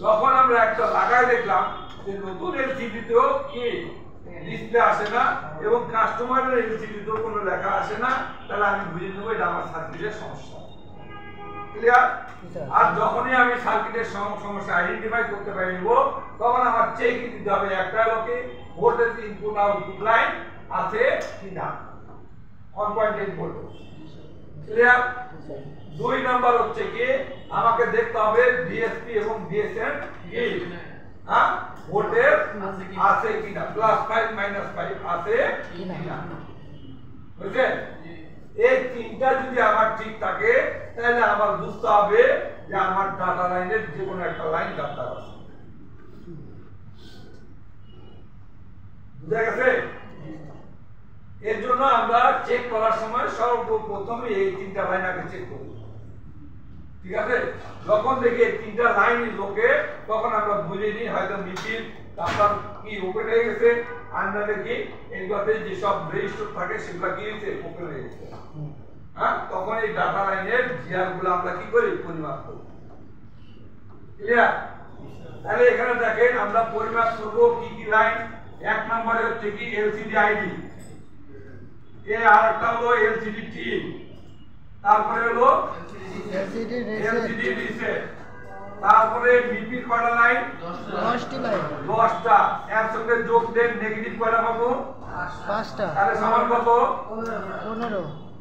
যখন আমরা একটা লাগাই দেখলাম যে নতুন এলসিডিতেও কি ডিসপ্লে আসে না এবং কাস্টমারের এলসিডিতেও কোনো লেখা আসে না তাহলে আমি বুঝে নেব এটা আমার সার্কিটের সমস্যা ক্লিয়ার আর যখনই আমি সার্কিটের সমস্যা আইডেন্টিফাই করতে পারব তখন আমার চেক দিতে হবে একটা লোকে ভোল্টেজ ইনপুট আউটপুট লাইন আছে কিনা 1.8 ভোল্ট ক্লিয়ার দুই নাম্বার হচ্ছে কি আমাকে দেখতে হবে ডিএসপি এবং ডিএসএন কি হ্যাঁ ভোল্টেজ আছে কিনা +5 -5 আছে কিনা বুঝলে এই তিনটা যদি আমার ঠিক থাকে তাহলে আমার বুঝতে হবে যে আমার ডাটা লাইনের যে কোনো একটা লাইন দরকার আছে বুঝা গেছে এর জন্য আমরা চেক করার সময় সর্বপ্রথমে এই তিনটা লাইন আগে চেক করব ঠিক আছে যখন দেখি এই তিনটা লাইন লোকে তখন আমরা বুঝে নিই হয়তো মিটিং তারপর কি ওপেন হয়ে গেছে আমরা দেখি এগুলোতে যে সব রেজিস্টার থাকে সেগুলো কি হয়েছে ওপেন হয়ে গেছে হ্যাঁ তখন এই ডাটা লাইনের জিআর গুলো আমরা কি করি পরিমাপ করি ক্লিয়ার তাহলে এখানে দেখেন আমরা পরিমাপ করব কি কি লাইন এক নম্বরে হচ্ছে কি এলসিডি আইডি আরেকটা হলো এলসিডি টি তারপরে হলো এলসিডি রিসেট তারপরে বিপির কয়টা লাইন 10টি লাইন 10টা এর সঙ্গে যোগ দেন নেগেটিভ কয়টা পাবো 5টা তাহলে সমান কত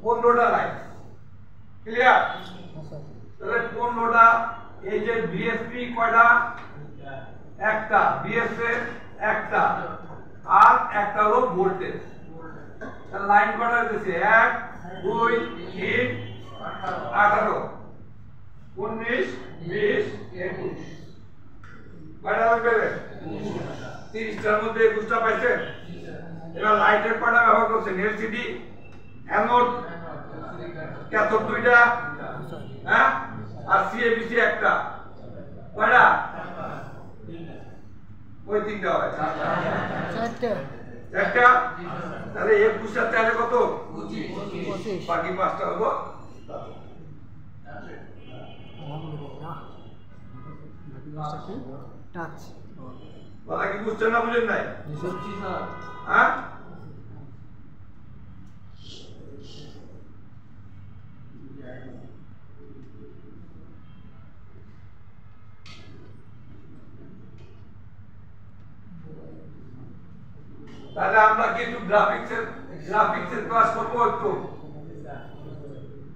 15টা লাইন ক্লিয়ার তাহলে 15টা এই যে বিএসপি কয়টা একটা বিএসএস একটা আর একটা হলো ভোল্টেজ তাহলে লাইন কয়টা হচ্ছে 1 2 3 18 19 20 21 কয়টা লাগবে 30টার মধ্যে 21টা পাইছেন এবার লাইটের কয়টা ব্যবহার করছেন এলসিডি অ্যানোড ক্যাথোড দুইটা হ্যাঁ আর সিএবিসি একটা কয়টা ওই তিনটা হয় চারটা তাহলে 21টা চাইলে কত 25 বাকি 5টা হলো টাচ বলা কি বুঝছেন না বুঝেন নাই বুঝছি স্যার হ্যাঁ তাহলে আমরা কি একটু গ্রাফিক্সের ক্লাস করব একটু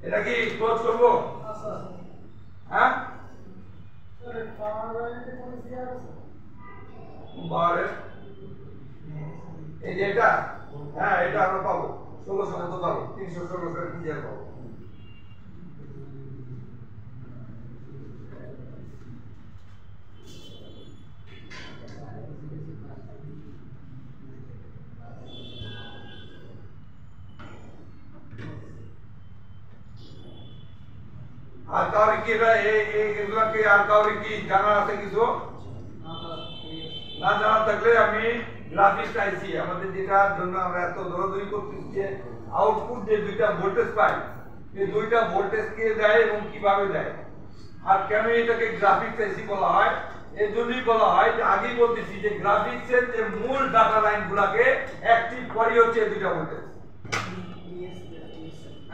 এটা কি ক্লোজ করব হ্যাঁ বারে এই যে এটা হ্যাঁ এটা আমরা পাবো 1600 মতো পাবো 316 এর ক্লিয়ার পাবো কাউরে কি এগুলাকে আর কাউরে কি জানা আছে কিছু? না জানা থাকলে আমি গ্রাফিক্স আইসি আমাদের যেটার জন্য আমরা এত দৌড়াদৌড়ি করতেছি যে আউটপুট যে দুইটা ভোল্টেজ পাই এই দুইটা ভোল্টেজ কে দেয় এবং কিভাবে দেয় আর কেন এটাকে গ্রাফিক্স আইসি বলা হয় এর জন্যই বলা হয় যে আগেই বলতেছি যে গ্রাফিক্সের যে মূল ডাটা লাইনগুলোকে অ্যাক্টিভ করে হচ্ছে এই দুইটা ভোল্টেজ।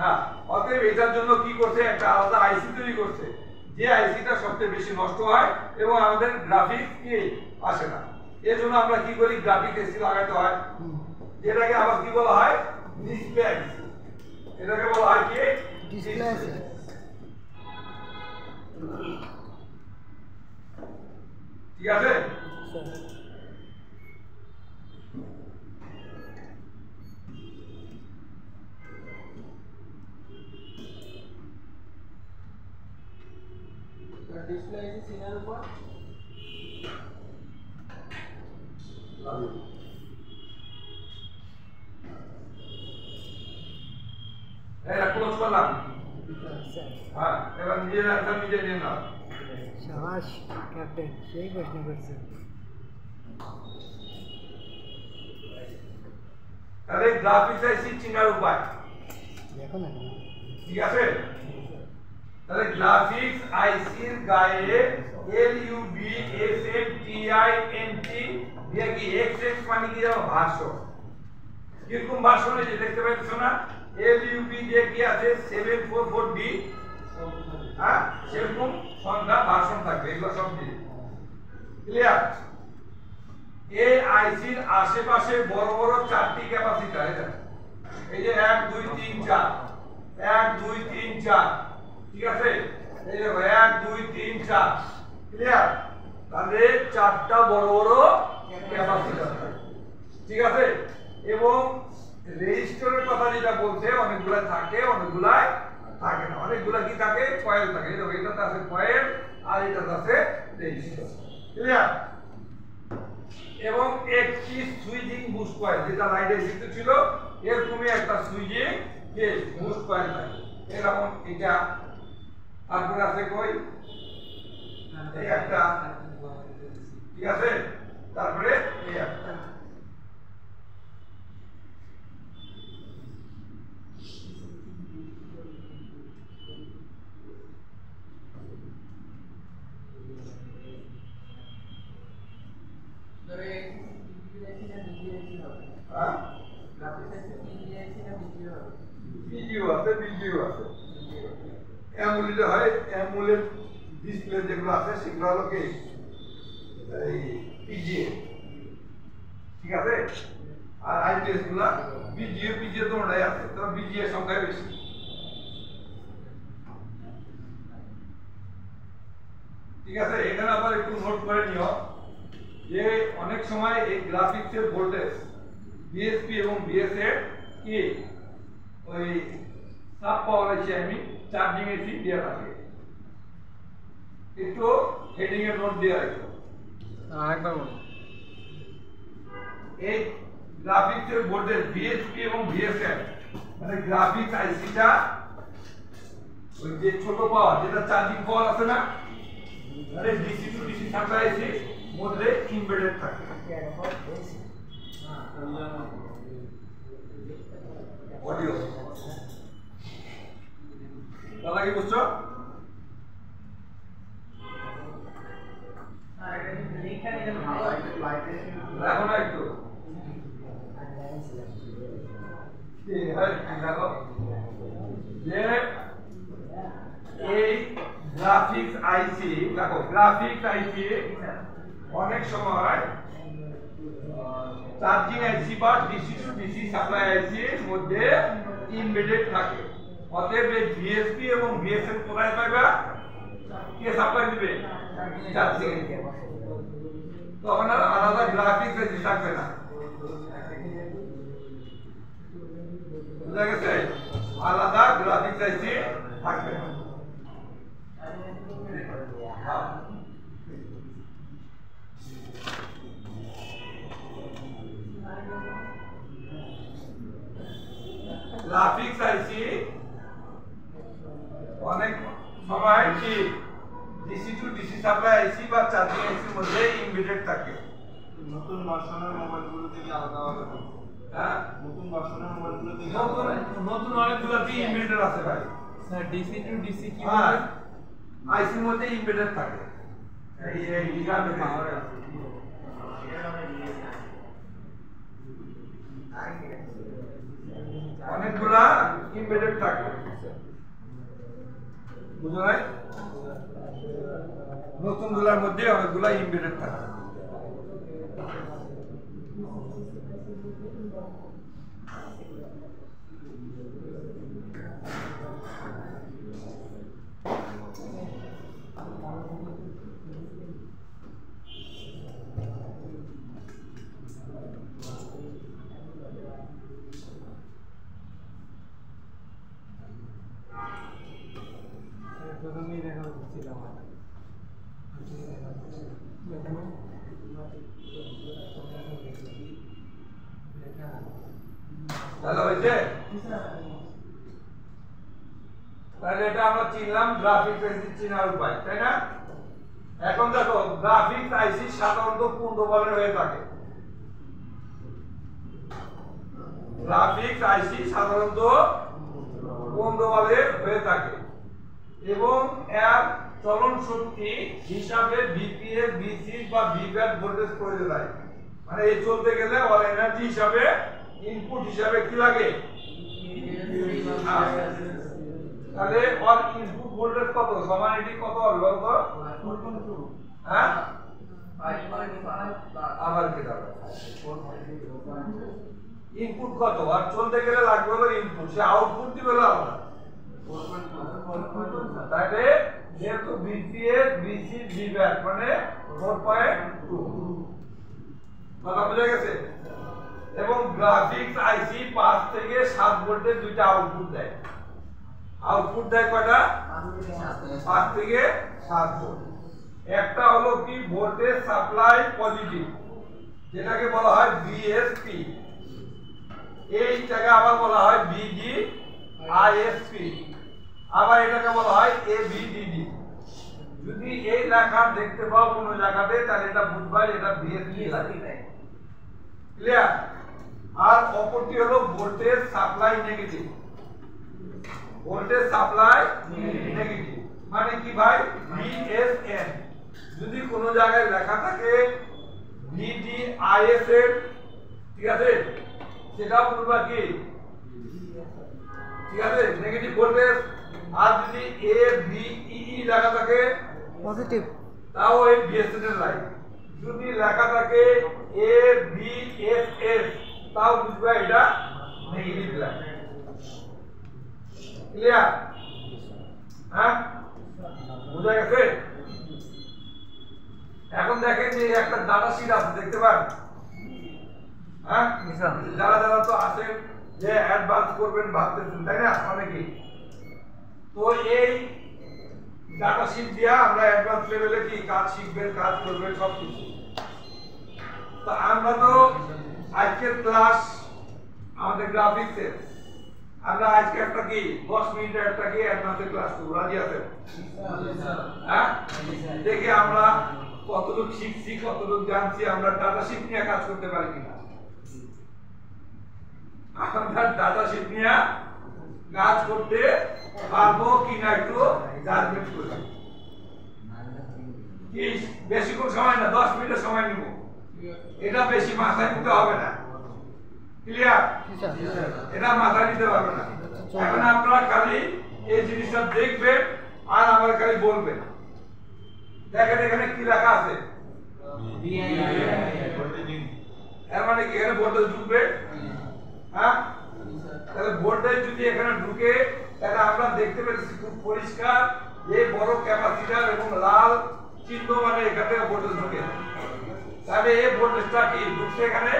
হ্যাঁ, অতএব এটার জন্য কি করছে একটা আলাদা আইসি তৈরি করছে যে আইসিটা সবচেয়ে বেশি নষ্ট হয় এবং আমাদের গ্রাফিক্স কি আসে না। এর জন্য আমরা কি করি গ্রাফিক্স আইসি লাগাতে হয় যেটাকে আবার কি বলা হয় ডিসপ্লে আইসি। এটাকে বলা হয় কি ডিসপ্লে আইসি। ঠিক আছে? ডিসপ্লে আইসি সিনার উপর এটা ক্লোজ করলাম। হ্যাঁ, এবার নিজের অ্যান্সার নিজে নিয়ে নাও। শাবাশ ক্যাপ্টেন, সেই প্রশ্ন করছে। তাহলে গ্রাফিক্স আইসি চিনার উপায় দেখো না ঠিক আছে? তাহলে গ্রাফিক্স আইসির গায়ে LUBSMTINT দিয়ে কি XX মানে কি জানো ভাষ্য। কিরকম ভাষ্য যে দেখতে পাচ্ছ না LUB দিয়ে কি আছে 744B হ্যাঁ সেরকম সংখ্যা ভাষণ থাকবে এগুলো সব দিয়ে ক্লিয়ার। এই আইসির আশেপাশে বড় বড় চারটি ক্যাপাসিটর এই যে 1 2 3 4 1 2 3 4 ঠিক আছে এই দেখো 1 2 3 4 ক্লিয়ার। তাহলে চারটা বড় বড় ক্যাপাসিটর ঠিক আছে এবং রেজিস্টরের কথা যেটা বলছে অনেকগুলা থাকে অনেকগুলা থাকে না। অনেকগুলা কি থাকে কয়েল থাকে দেখো এটাতে আছে কয়েল আর এটাতে আছে রেজিস্টর ক্লিয়ার। এবং একটি সুইচিং বুস্ট কয়েল যেটা লাইটে যুক্ত ছিল এরকমই একটা সুইচিং যে বুস্ট কয়েল থাকে এরকম এটা তারপরে আছে কই এই একটা ঠিক আছে তারপরে এই একটা ডিসপ্লে যেগুলো আছে সেগুলো হলো কি এই পিজিএ ঠিক আছে আর আইপিএস গুলো পিজিএ তোমরাই আছে তো পিজিএ সংখ্যা বেশি ঠিক আছে। এখানে আবার একটু নোট করে নিও যে অনেক সময় এই গ্রাফিক্সের ভোল্টেজ বিএসপি এবং বিএসএ কি ওই সাব পাওয়ার আছে আমি চার্জিং এসি দেওয়া থাকে একটু হেডিং এর নোট দেওয়া আছে আরেকবার বলো। এই গ্রাফিক্সের ভোল্টেজ বিএসপি এবং বিএসএফ মানে গ্রাফিক্স আইসিটা ওই যে ছোট পাওয়ার যেটা চার্জিং পাওয়ার আছে না মানে ডিসি টু ডিসি সাপ্লাই আইসি মধ্যে এমবেডেড থাকে অডিও তাহলে কি বুঝছো? দেখো না একটু দেখো যে এই গ্রাফিক্স আইসি দেখো গ্রাফিক্স আইসি অনেক সময় চার্জিং আইসি বা ডিসি টু ডিসি সাপ্লাই আইসি এর মধ্যে এমবেডেড থাকে। অতএব এই বিএসপি এবং বিএসএফ কোথায় পাবে কে সাপ্লাই দিবে চার্জিং তখন আর আলাদা গ্রাফিক্স আইসি থাকবে না বুঝা গেছে আলাদা গ্রাফিক্স আইসি থাকবে না। গ্রাফিক্স আইসি অনেক সময় কি ডিসি টু ডিসি সাপ্লাই আইসি বা চার্জিং আইসির মধ্যে এমবেডেড থাকে। নতুন ভার্সনের মোবাইলগুলো থেকে আলাদা আলাদা থাকে। হ্যাঁ, নতুন ভার্সনের মোবাইলগুলো থেকে নতুন অনেকগুলোতে এমবেডেড আছে ভাই। স্যার ডিসি টু ডিসি কি হ্যাঁ, আইসির মধ্যে এমবেডেড থাকে। এই লিগামে পাওয়ার আছে। অনেকগুলা এমবেডেড থাকে, বুঝো নাই? নতুন গুলার মধ্যে অনেকগুলা এমবেডেড থাকে। প্রথমেই দেখা হচ্ছিল আমার তাহলে হয়েছে, তাহলে এটা আমরা চিনলাম গ্রাফিক্স আইসি চিনার উপায়, তাই না? এখন দেখো গ্রাফিক্স আইসি সাধারণত পূর্ণবলের হয়ে থাকে। গ্রাফিক্স আইসি সাধারণত পূর্ণবলের হয়ে থাকে এবং এর চলন শক্তি হিসাবে বিপিএস, বিসি বা ভিভ্যাট ভোল্টেজ প্রয়োজন হয়। মানে এই চলতে গেলে ওর এনার্জি হিসাবে ইনপুট হিসাবে কি লাগে? তাহলে ওর ইনপুট ভোল্টেজ কত? সমান এটি কত হবে বলতো? হ্যাঁ, আবার কি দাও ইনপুট কত? আর চলতে গেলে লাগবে হলো ইনপুট, সে আউটপুট দিবে হলো আলাদা। তাহলে যেহেতু বিপিএস, বিসি, ভিভ্যাট মানে 4.2 কথা বুঝা গেছে। এবং গ্রাফিক্স আইসি 5 থেকে 7 ভোল্টের দুইটা আউটপুট দেয়। আউটপুট দেয় কয়টা? 5 থেকে 7 ভোল্ট। একটা হলো কি ভোল্টেজ সাপ্লাই পজিটিভ, যেটাকে বলা হয় বিএসপি। এই জায়গা আবার বলা হয় বিজি আইএসপি, আবার এটাকে বলা হয় এবিডিডি। যদি এই লেখা দেখতে পাও কোনো জায়গাতে তাহলে এটা বুঝবা এটা বিএসপি লাগে, ক্লিয়ার? আর অপরটি হলো voltage supply negative. Voltage supply negative মানে কি ভাই? ভিএসএন। যদি কোনো জায়গায় লেখা থাকে ভিডিআইএসএন, ঠিক আছে, সেটা বলবা কি? ঠিক আছে, নেগেটিভ ভোল্টেজ। আর যদি এবিই লেখা থাকে পজিটিভ, তাও এই ভিএসএন এর লাইন। যদি লেখা থাকে এবিএসএস তাও বুঝবা এটা নেগেটিভ লাইন, ক্লিয়ার? হ্যাঁ, বুঝা গেছে? এখন দেখেন যে একটা ডাটা শীট আছে, দেখতে পান? হ্যাঁ, যারা যারা তো আছেন যে অ্যাডভান্স করবেন ভাবতেছেন, তাই না অনেকেই? তো এই ডাটা শীট দিয়া আমরা অ্যাডভান্স লেভেলে কি কাজ শিখবেন, কাজ করবেন সব কিছু। তো আমরা তো আজকের ক্লাস আমাদের গ্রাফিক্সের, আমরা আজকে একটা কি 10 মিনিটের একটা কি অ্যাডভান্সের ক্লাস করব, রাজি আছেন? হ্যাঁ, দেখি আমরা কতটুকু শিখছি, কতটুকু জানছি, আমরা ডাটা শীট নিয়ে কাজ করতে পারি কিনা। আমরা ডাটা শীট নিয়ে কাজ করতে পারবো কিনা একটু জাজমেন্ট করি। কি বেশিক্ষণ সময় না, 10 মিনিটের সময় নিব, এটা বেশি মাথায় নিতে হবে না, ক্লিয়ার? এটা মাথায় নিতে পারবে না। এখন আপনারা খালি এই জিনিসটা দেখবেন আর আমার খালি বলবেন। দেখেন এখানে কি লেখা আছে, এর মানে কি এখানে ভোল্টেজ ঢুকবে? হ্যাঁ, তাহলে ভোল্টেজ যদি এখানে ঢুকে তাহলে আমরা দেখতে পেরেছি খুব পরিষ্কার এই বড় ক্যাপাসিটর এবং লাল চিহ্ন মানে এখান থেকে ভোল্টেজ ঢুকে। তাহলে এই ভোল্টেজটা কি ঢুকছে এখানে?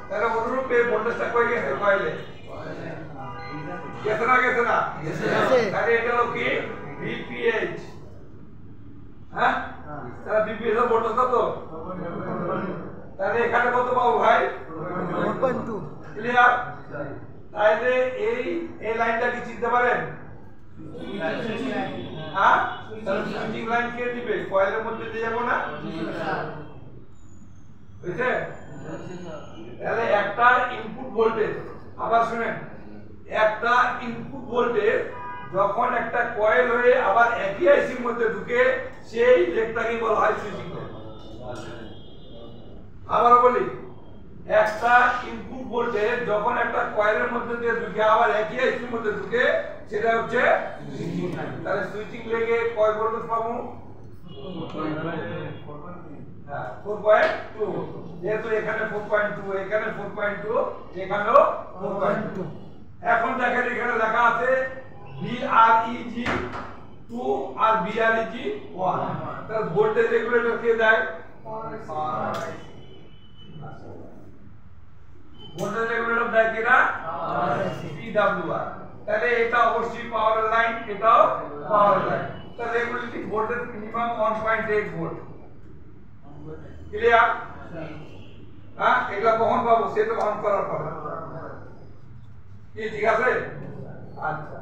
তাহলে অনুরূপ এই ভোল্টেজটা কই গেছে? কয়েলে গেছে না? গেছে না? তাহলে এটা হলো কি ভিপিএইচ। হ্যাঁ, তাহলে ভিপিএইচ এর ভোল্টেজ কত? তাহলে এখানে কত পাবো ভাই? 4.2, ক্লিয়ার? তাহলে এই লাইনটা কি চিনতে পারেন? হ্যাঁ তাহলে সুইচিং লাইন কে দিবে কয়েলের মধ্যে দিয়ে যাব না বুঝছে তাহলে একটা ইনপুট ভোল্টেজ আবার শুনেন একটা ইনপুট ভোল্টেজ যখন একটা কয়েল হয়ে আবার একই আইসির মধ্যে ঢুকে সেই লেগটাকে বলা হয় সুইচিং লাইন আবার বলি একটা ইনপুট ভোল্টেজ যখন একটা কয়েলের মধ্যে দিয়ে ঢুকে আবার একই আইসির মধ্যে ঢুকে সেটা হচ্ছে সুইচিং লাইন তাহলে সুইচিং লেগে কয় ভোল্টেজ পাবো 4.2 যেহেতু এখানে 4.2 এখানে 4.2 এখানেও 4.2 এখন দেখেন এখানে লেখা আছে VREG 2 আর VREG 1 তাহলে ভোল্টেজ রেগুলেটর কে দেয় ভোল্টেজ রেগুলেটর দেয় কিনা PWR তাহলে এটা অবশ্যই পাওয়ার লাইন এটাও পাওয়ার লাইন তাহলে regulator voltage minimum 1.8 volt clear হ্যাঁ এগুলা কখন পাবো সেটা অন করার পর কি ঠিক আছে আচ্ছা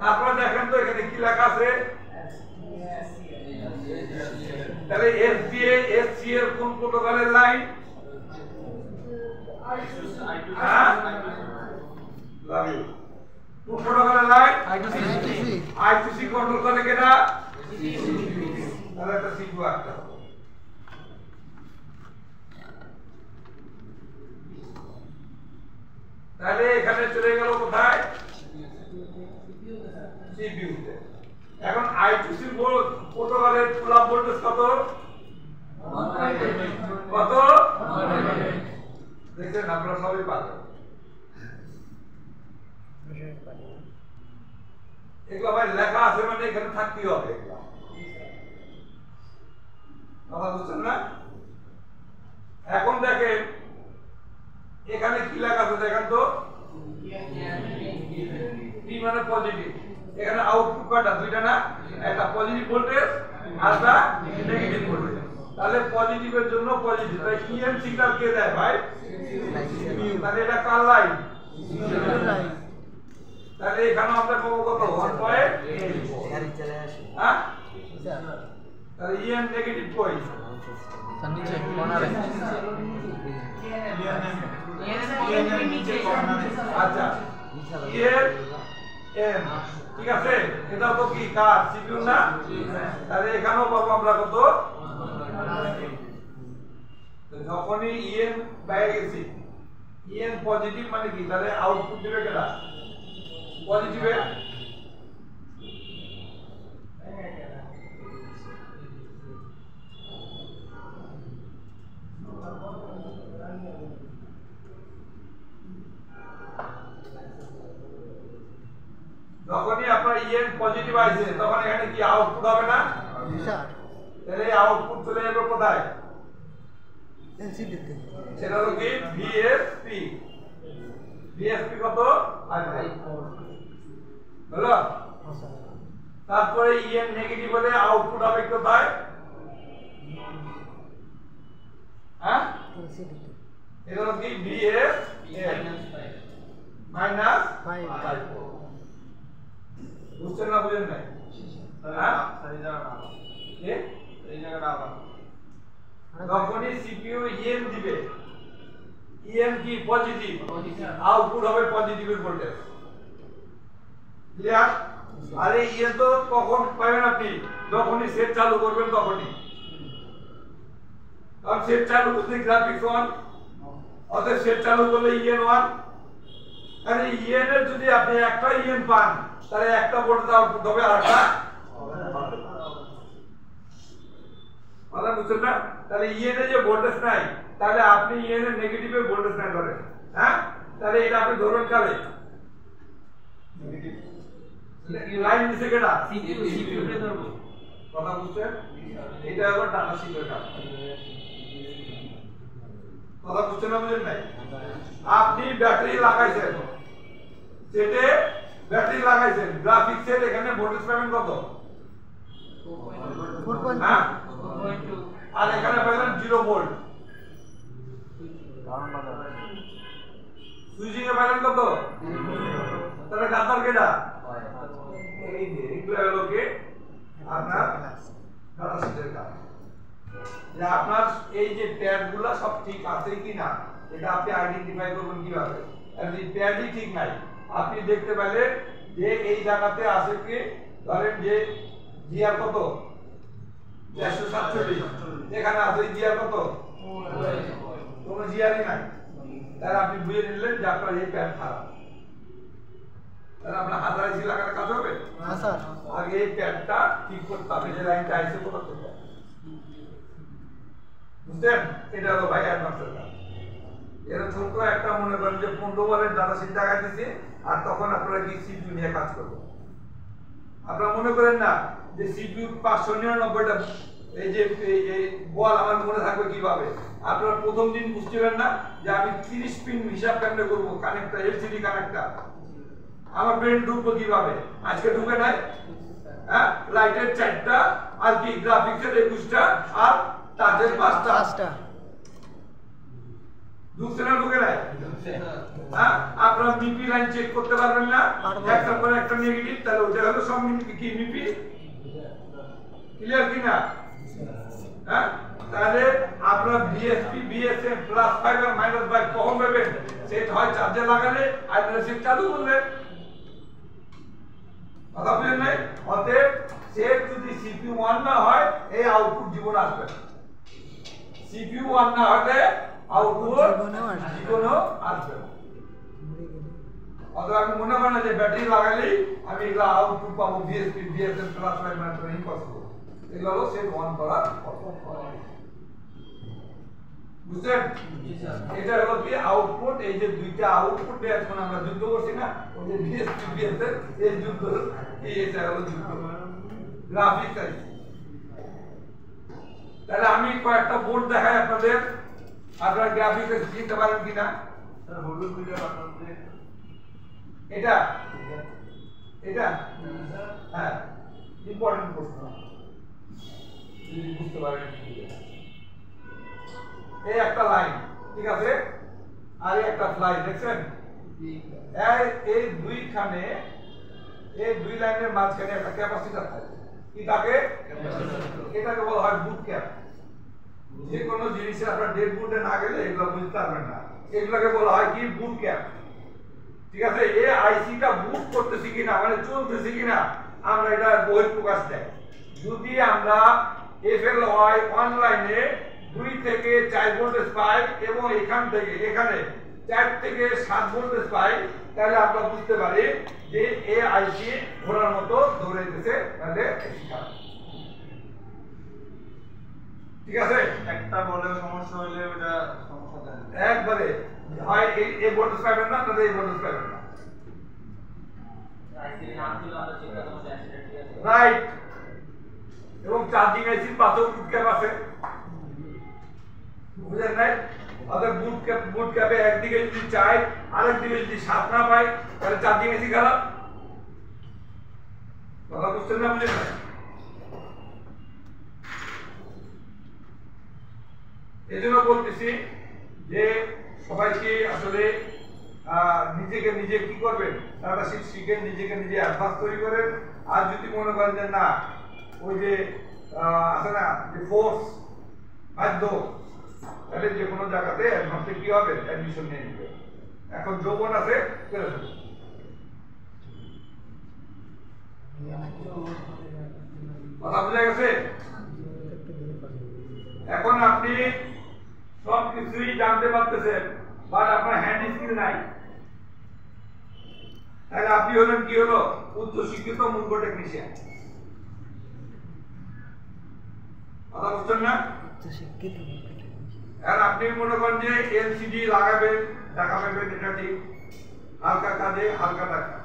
তারপর দেখেন তো এখানে কি লেখা আছে তাহলে SDA SC এর কোন প্রোটোকলের লাইন হ্যাঁ লাভ ইউ কোন প্রোটোকলের লাইন I2C কন্ট্রোল করে কেনা তাহলে এটা শিখবো একটা তাহলে এখানে চলে গেল কোথায় CPU তে এখন I2C প্রোটোকলের পুল আপ ভোল্টেজ কত কত দেখেন আপনারা সবাই পাবেন এগুলো ভাই লেখা আছে মানে এখানে থাকতেই হবে এগুলো কথা বুঝছেন না এখন দেখেন এখানে কি লেখা আছে দেখেন তো P মানে পজিটিভ এখানে আউটপুট কয়টা দুইটা না একটা পজিটিভ ভোল্টেজ আর একটা নেগেটিভ ভোল্টেজ তাহলে পজিটিভের জন্য পজিটিভ তাই EN সিগন্যাল কে দেয় ভাই তাহলে এটা কার লাইন তাহলে এখানে আমরা পাবো কত 1.8 গাড়ি চলে আসে হ্যাঁ তাহলে EN নেগেটিভ কই নিচে কর্নারে আচ্ছা EN ঠিক আছে এটা তো কি কার CPU না তাহলে এখানেও পাবো আমরা কত যখনই EN পেয়ে গেছি EN পজিটিভ মানে কি তাহলে আউটপুট দিবে কেডা পজিটিভে যখনই আপনার EN পজিটিভ আসে তখন এখানে কি আউটপুট হবে না স্যার তাহলে আউটপুট চলে যাবে কোথায় এলসিডি তে সেটা হলো কি VSP কত হলো তারপরে EN নেগেটিভ হলে আউটপুট হবে কোথায় হ্যাঁ এলসিডি তে এটা হলো কি VS মাইনাস 5 বুঝছেন না বুঝেন নাই হ্যাঁ এই জায়গাটা আবার যখনই CPU EN দিবে EN কি পজিটিভ আউটপুট হবে পজিটিভের ভোল্টেজ ক্লিয়ার আরে EN তো কখন পাবেন আপনি যখনই সেট চালু করবেন তখনই আর সেট চালু করতে গ্রাফিক্স অন অতএব সেট চালু করলে EN 1 আরে EN এর যদি আপনি একটা EN পান তাহলে একটা ভোল্টেজ আউটপুট হবে আর একটা কথা বুঝছেন না তাহলে EN এর যে ভোল্টেজ নাই তাহলে আপনি EN এর নেগেটিভে ভোল্টেজ নাই ধরেন হ্যাঁ তাহলে এটা আপনি ধরুন কালে লাইন দিছে কেডা CPU তে ধরবো কথা বুঝছেন এটা হলো টাটা সিটের কাজ কথা বুঝছেন না বুঝেন নাই আপনি ব্যাটারি লাগাইছেন সেটে ব্যাটারি লাগাইছেন গ্রাফিক্স সেট এখানে ভোল্টেজ পাবেন কত 4.2 হ্যাঁ আর এখানে পাবেন 0 ভোল্ট সুইচিং এ পাবেন কত তাহলে গাতার কেডা এই যে এগুলো হলো কি মেইনটেনেন্সের কাজ, যে আপনার এই যে প্যাডগুলো সব ঠিক আছে কিনা এটা আপনি আইডেন্টিফাই করবেন কিভাবে। আর যদি প্যাডই ঠিক নাই, আপনি দেখতে পেলেন যে এই জায়গাতে আছে কি, ধরেন যে জিআর কত 447, এখানে আছে জিআর কত, কোনো জিআরই নাই, তাহলে আপনি বুঝে নিলেন যে আপনার এই প্যাড খারাপ। তাহলে আপনার হাজার আইসি লাগাতে কাজ হবে না স্যার, আগে এই প্যাডটা ঠিক করতে হবে, যে লাইনটা আইসি কোথা থেকে, বুঝলেন? এটা হলো ভাই অ্যাডভান্সের কাজ। এরা ছোট একটা মনে করেন যে 15 বলের ডাটা শিট জায়গায় দিচ্ছে, আর তখন আপনারা কি সিপিইউ নিয়ে কাজ করবেন। আপনারা মনে করেন না যে সিপিইউ 599টা এই যে এই বল আমার মনে থাকবে কিভাবে। আপনারা প্রথম দিন বুঝছিলেন না যে আমি 30 পিন হিসাব কেমনে করব, কানেক্টর এলসিডি কানেক্টর আমার ব্রেন ঢুকবো কিভাবে, আজকে ঢুকে নাই। হ্যাঁ, লাইটের 4টা, আর কি গ্রাফিক্সের 21টা, আর টাচের 5টা ঢুকছে না, ঢুকে নাই। হ্যাঁ, আপনারা মিপি লাইন চেক করতে পারবেন না, একটা পরে একটা নেগেটিভ, তাহলে ওটা হলো সব মিপি কি মিপি, ক্লিয়ার কি না? হ্যাঁ, তাহলে আপনারা বিএসপি বিএসএম +5 আর -5 কখন পাবেন, সেট হয় চার্জে লাগালে আর সেট চালু করলে, কথা বুঝলেন নাই? অতএব সেট যদি সিপিইউ 1 না হয় এই আউটপুট জীবন আসবে না, সিপিইউ 1 না হলে আউটপুট জীবনও আসবে না। অতএব আমি মনে করি না যে ব্যাটারি লাগালেই আমি এগুলা আউটপুট পাবো বিএসপি বিএসএম +5 -5, ইম্পসিবল। এগুলো হলো সেট 1 করার বুঝছেন? এটা হলো কি আউটপুট, এই যে দুইটা আউটপুট এখন আমরা যুদ্ধ করছি না, ওই যে বিএসপি বিএসএম এই যুদ্ধ, এটা হলো যুদ্ধ গ্রাফিক্স আছে। তাহলে আমি কয়েকটা বোর্ড দেখাই আপনাদের, আপনারা গ্রাফিক্স চিনতে পারেন কিনা। স্যার হলুদ ভিডিও আপনাদের এটা এটা হ্যাঁ ইম্পর্টেন্ট প্রশ্ন, যদি বুঝতে পারেন। এই একটা লাইন, ঠিক আছে, আর এই একটা ফ্লাই, দেখছেন? এই দুইখানে, এই দুই লাইনের মাঝখানে একটা ক্যাপাসিটর থাকে, কি থাকে? এটাকে বলা হয় বুট ক্যাপ। যে কোনো জিনিসের আপনার ডেড বুটে না গেলে এগুলো বুঝতে পারবেন না, এগুলোকে বলা হয় কি বুট ক্যাপ, ঠিক আছে? এই আইসিটা বুট করতেছি কিনা, মানে চলতেছি কিনা, আমরা এটা বহিঃপ্রকাশ দেয়। যদি আমরা এফএলওয়াই অনলাইনে 2 থেকে 4 ভোল্টেজ পাই এবং এখান থেকে এখানে 4 থেকে 7 ভোল্টেজ পাই, তাহলে আমরা বুঝতে পারি যে এই আইসি ঘোড়ার মতো দৌড়াইতেছে, তাহলে ঠিক আছে। একটা বলে সমস্যা হইলে ওটা সমস্যা দেয় একবারে হয় এই ভোল্টেজ পাবেন না, তাহলে এই ভোল্টেজ পাবেন না, রাইট? এবং চার্জিং আইসির পাশেও বুট ক্যাপ আছে, বুঝলেন নাই? অর্থাৎ বুট ক্যাপে একদিকে যদি চাই, আরেক দিকে যদি 7 না পাই, তাহলে চার্জিং আইসি খারাপ, কথা বুঝছেন না? বুঝলেন না? এই জন্য বলতেছি যে সবাইকে আসলে নিজেকে নিজে কি করবেন, ডাটা শিট শিখে নিজেকে নিজে অ্যাডভান্স তৈরি করেন। আর যদি মনে করেন যে না, ওই যে আছে না যে ফোর্স বাধ্য, তাহলে যে কোনো জায়গাতে অ্যাডভান্সে কি হবে, অ্যাডমিশন নিয়ে নেবে। এখন যৌবন আছে, করে ফেলবে। কথা বোঝা গেছে? এখন আপনি সব কিছুই জানতে পারতেছেন, বাট আপনার হ্যান্ড স্কিল নাই, তাহলে আপনি হলেন কি হলো, উচ্চ শিক্ষিত মূর্খ টেকনিশিয়ান। কথা বুঝছেন না? আর আপনি মনে করেন যে এলসিডি লাগাবেন, টাকা পাবেন, এটা ঠিক, হালকা কাজে হালকা টাকা।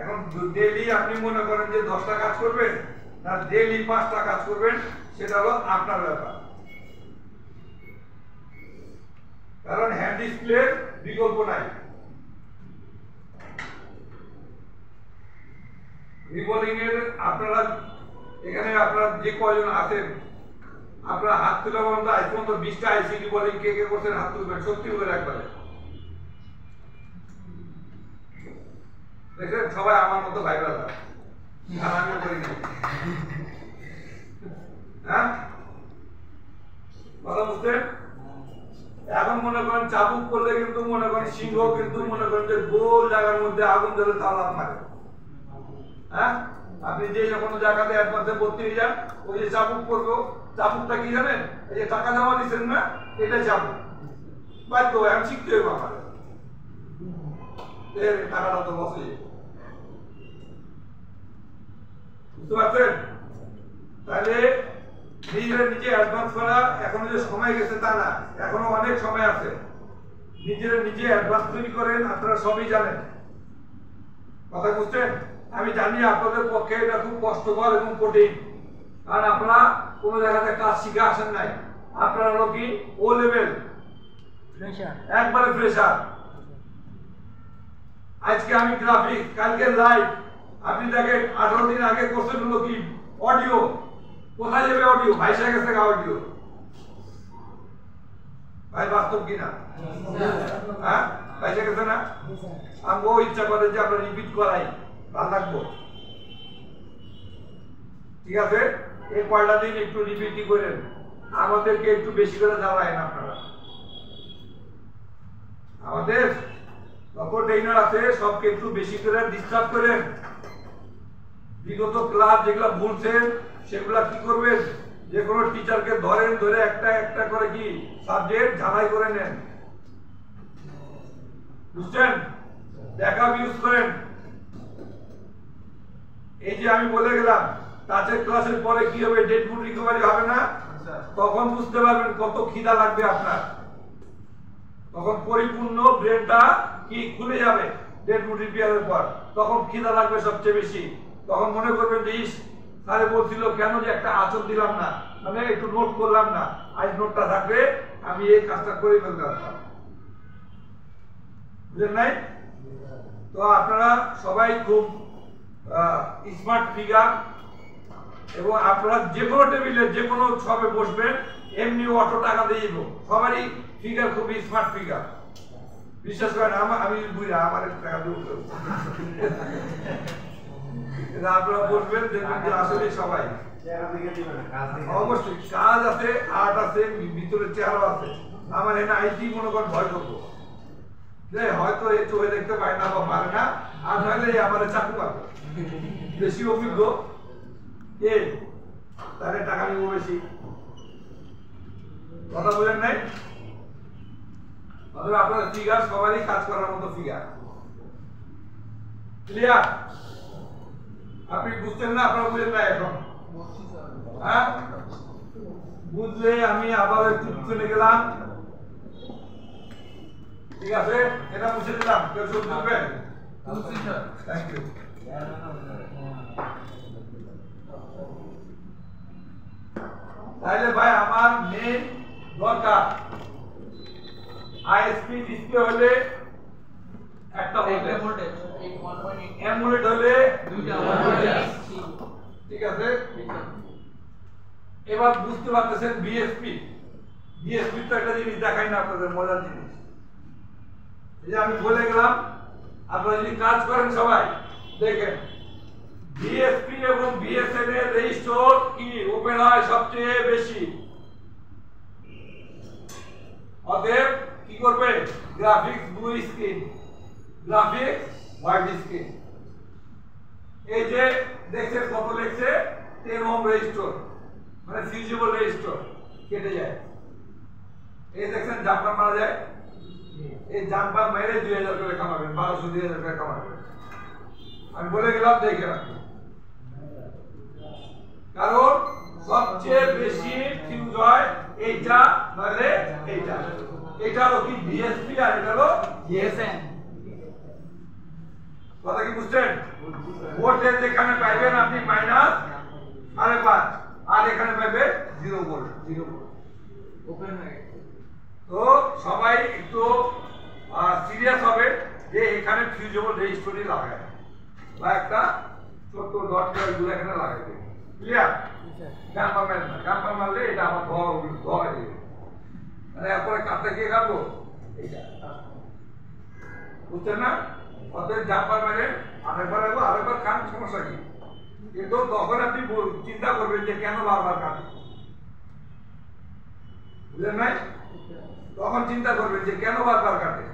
এখন ডেইলি আপনি মনে করেন যে 10টা কাজ করবেন, না ডেইলি 5টা কাজ করবেন, সেটা হলো আপনার ব্যাপার। কারণ হ্যান্ড ডিসপ্লের বিকল্প নাই। রিভলিং এর আপনারা এখানে আপনারা যে কয়জন আছেন, আপনারা হাত তুলে বলুন তো, আজ পর্যন্ত 20টা আইসি রিভলিং কে কে করছেন, হাত তুলবেন সত্যি করে একবারে। দেখেন সবাই আমার মতো ভাই ব্রাদার, আমিও করি না। হ্যাঁ কথা বুঝছেন? এখন মনে করেন চাবুক করলে কিন্তু মনে করেন সিংহ কিন্তু মনে করেন যে গোল জায়গার মধ্যে আগুন ধরে তালাপ মারে। হ্যাঁ আপনি যে কোনো জায়গাতে অ্যাডভান্সে ভর্তি হয়ে যান, ওই যে চাবুক করবো, চাবুকটা কি জানেন? এই যে টাকা জমা দিচ্ছেন না, এটা চাবুক বাধ্য এখন শিখতে হবে আমাদের, টাকাটা তো লস হয়ে যাবে। বুঝতে পারছেন? তাহলে নিজেরা নিজে অ্যাডভান্স করা এখনো যে সময় গেছে তা না, এখনো অনেক সময় আছে। নিজেরা নিজে অ্যাডভান্স তৈরি করেন, আপনারা সবই জানেন। কথা বুঝছেন? আমি জানি আপনাদের পক্ষে এটা খুব কষ্টকর এবং কঠিন, কারণ আপনারা কোনো জায়গাতে কাজ শিখে আসেন নাই। আপনারা হলো কি ও লেভেল, একবারে ফ্রেশার। আজকে আমি গ্রাফিক, কালকে লাইভ। আপনি দেখেন 18 দিন আগে করছেন হলো কি অডিও, কোথায় যাবে অডিও? ভাইসা গেছে অডিও। ভাই বাস্তব কিনা? হ্যাঁ ভাইসা গেছে না? আমগো ইচ্ছা করে যে আমরা রিপিট করাই, ভালো লাগবো। ঠিক আছে, এই কয়টা দিন একটু রিপিট করেন, আমাদেরকে একটু বেশি করে জ্বালায়েন আপনারা। আমাদের যত ট্রেনার আছে সবকে একটু বেশি করে ডিস্টার্ব করেন। বিগত ক্লাস যেগুলা ভুলছেন সেগুলা কি করবেন, যে কোনো টিচারকে ধরেন, ধরে একটা একটা করে কি সাবজেক্ট ঝালাই করে নেন। বুঝছেন? ব্যাকআপ ইউজ করেন। এই যে আমি বলে গেলাম টাচের ক্লাসের পরে কি হবে, ডেড ফুড রিকভারি হবে না, তখন বুঝতে পারবেন কত খিদা লাগবে আপনার। তখন পরিপূর্ণ ব্রেনটা কি খুলে যাবে ডেড ফুড রিপেয়ারের পর, তখন খিদা লাগবে সবচেয়ে বেশি। তখন মনে করবেন যে ইস স্যারে বলছিল কেন যে একটা আচর দিলাম না, মানে একটু নোট করলাম না, আজ নোটটা থাকবে আমি এই কাজটা করে ফেলতে পারতাম। বুঝলেন নাই? তো আপনারা সবাই খুব স্মার্ট ফিগার, এবং আপনারা যে কোনো টেবিলে যে কোনো সবে বসবেন এমনি অটো টাকা দিয়ে দিব, সবারই ফিগার খুবই স্মার্ট ফিগার। বিশ্বাস করেন আমি বুঝা আমার টাকা দিব, আপনারা বসবেন দেখবেন যে আসলে সবাই অবশ্যই কাজ আছে, আর্ট আছে, ভিতরে চেহারা আছে। আমার এখানে আইটি মনে করেন ভয় করবো যে হয়তো এই চোখে দেখতে পায় না বা পারে না, আর নইলে আমার চাকরি পাবে। বেশি অভিজ্ঞ কে তাহলে টাকা নিব বেশি। কথা বলেন নাই? অথবা আপনার ফিগার সবারই কাজ করার মতো ফিগার। ক্লিয়ার? আপনি বুঝছেন না? আপনারা বুঝেন না এখন? হ্যাঁ বুঝলে আমি আবার একটু চলে গেলাম। ঠিক আছে, এটা মুছে দিলাম। কেউ শুরু করবেন? Thank you. তাহলে ভাই আমার মেন দরকার আইএসপি ডিসপ্লে হলে একটা ভোল্টেজ, অ্যামোলেড হলে দুইটা ভোল্টেজ। ঠিক আছে, এবার বুঝতে পারতেছেন বিএসপি। বিএসপি তো একটা জিনিস দেখাই না আপনাদের, মজার জিনিস। এই যে আমি বলে গেলাম, আপনারা যদি কাজ করেন সবাই দেখেন বিএসপি এবং বিএসএন এর রেজিস্টার কি ওপেন হয় সবচেয়ে বেশি। অতএব কি করবে, graphics blue screen, graphics white screen. এই যে দেখছেন কত লেখছে 10 ওহম রেজিস্টার, মানে ফিউজিবল রেজিস্টার কেটে যায়। এই দেখছেন জাম্পার মারা যায়, এই জাম্পার মেরে 2000 করে কামাবেন, 1200-2000 করে কামাবেন। আমি বলে গেলাম দেখে রাখুন, কারণ সবচেয়ে বেশি ফিউজ হয় এইটা নইলে এইটা। এটা হলো কি বিএসপি আর এটা হলো বিএসএন। কথা কি বুঝছেন? ভোল্টেজ যেখানে পাইবেন আপনি -5.5 আর এখানে পাইবে 0 ভোল্ট, 0 ভোল্ট ওপেন হয়ে গেছে। তো সবাই একটু সিরিয়াস হবে যে এখানে ফিউজেবল রেজিস্টারই লাগায় বা একটা ছোট ডট গুলো এখানে লাগাইবে। ক্লিয়ার? জাম্পার মারবে না, জাম্পার মারলে এটা আমার ধোয়া হয়ে যাবে, মানে এরপরে কাটতে গিয়ে কাটবো এইটা, বুঝছেন না? অতএব জাম্পার মেরে আরেকবার খান, সমস্যা কি? কিন্তু তখন আপনি চিন্তা করবেন যে কেন বারবার কাটে। বুঝলেন নাই? তখন চিন্তা করবেন যে কেন বারবার কাটে।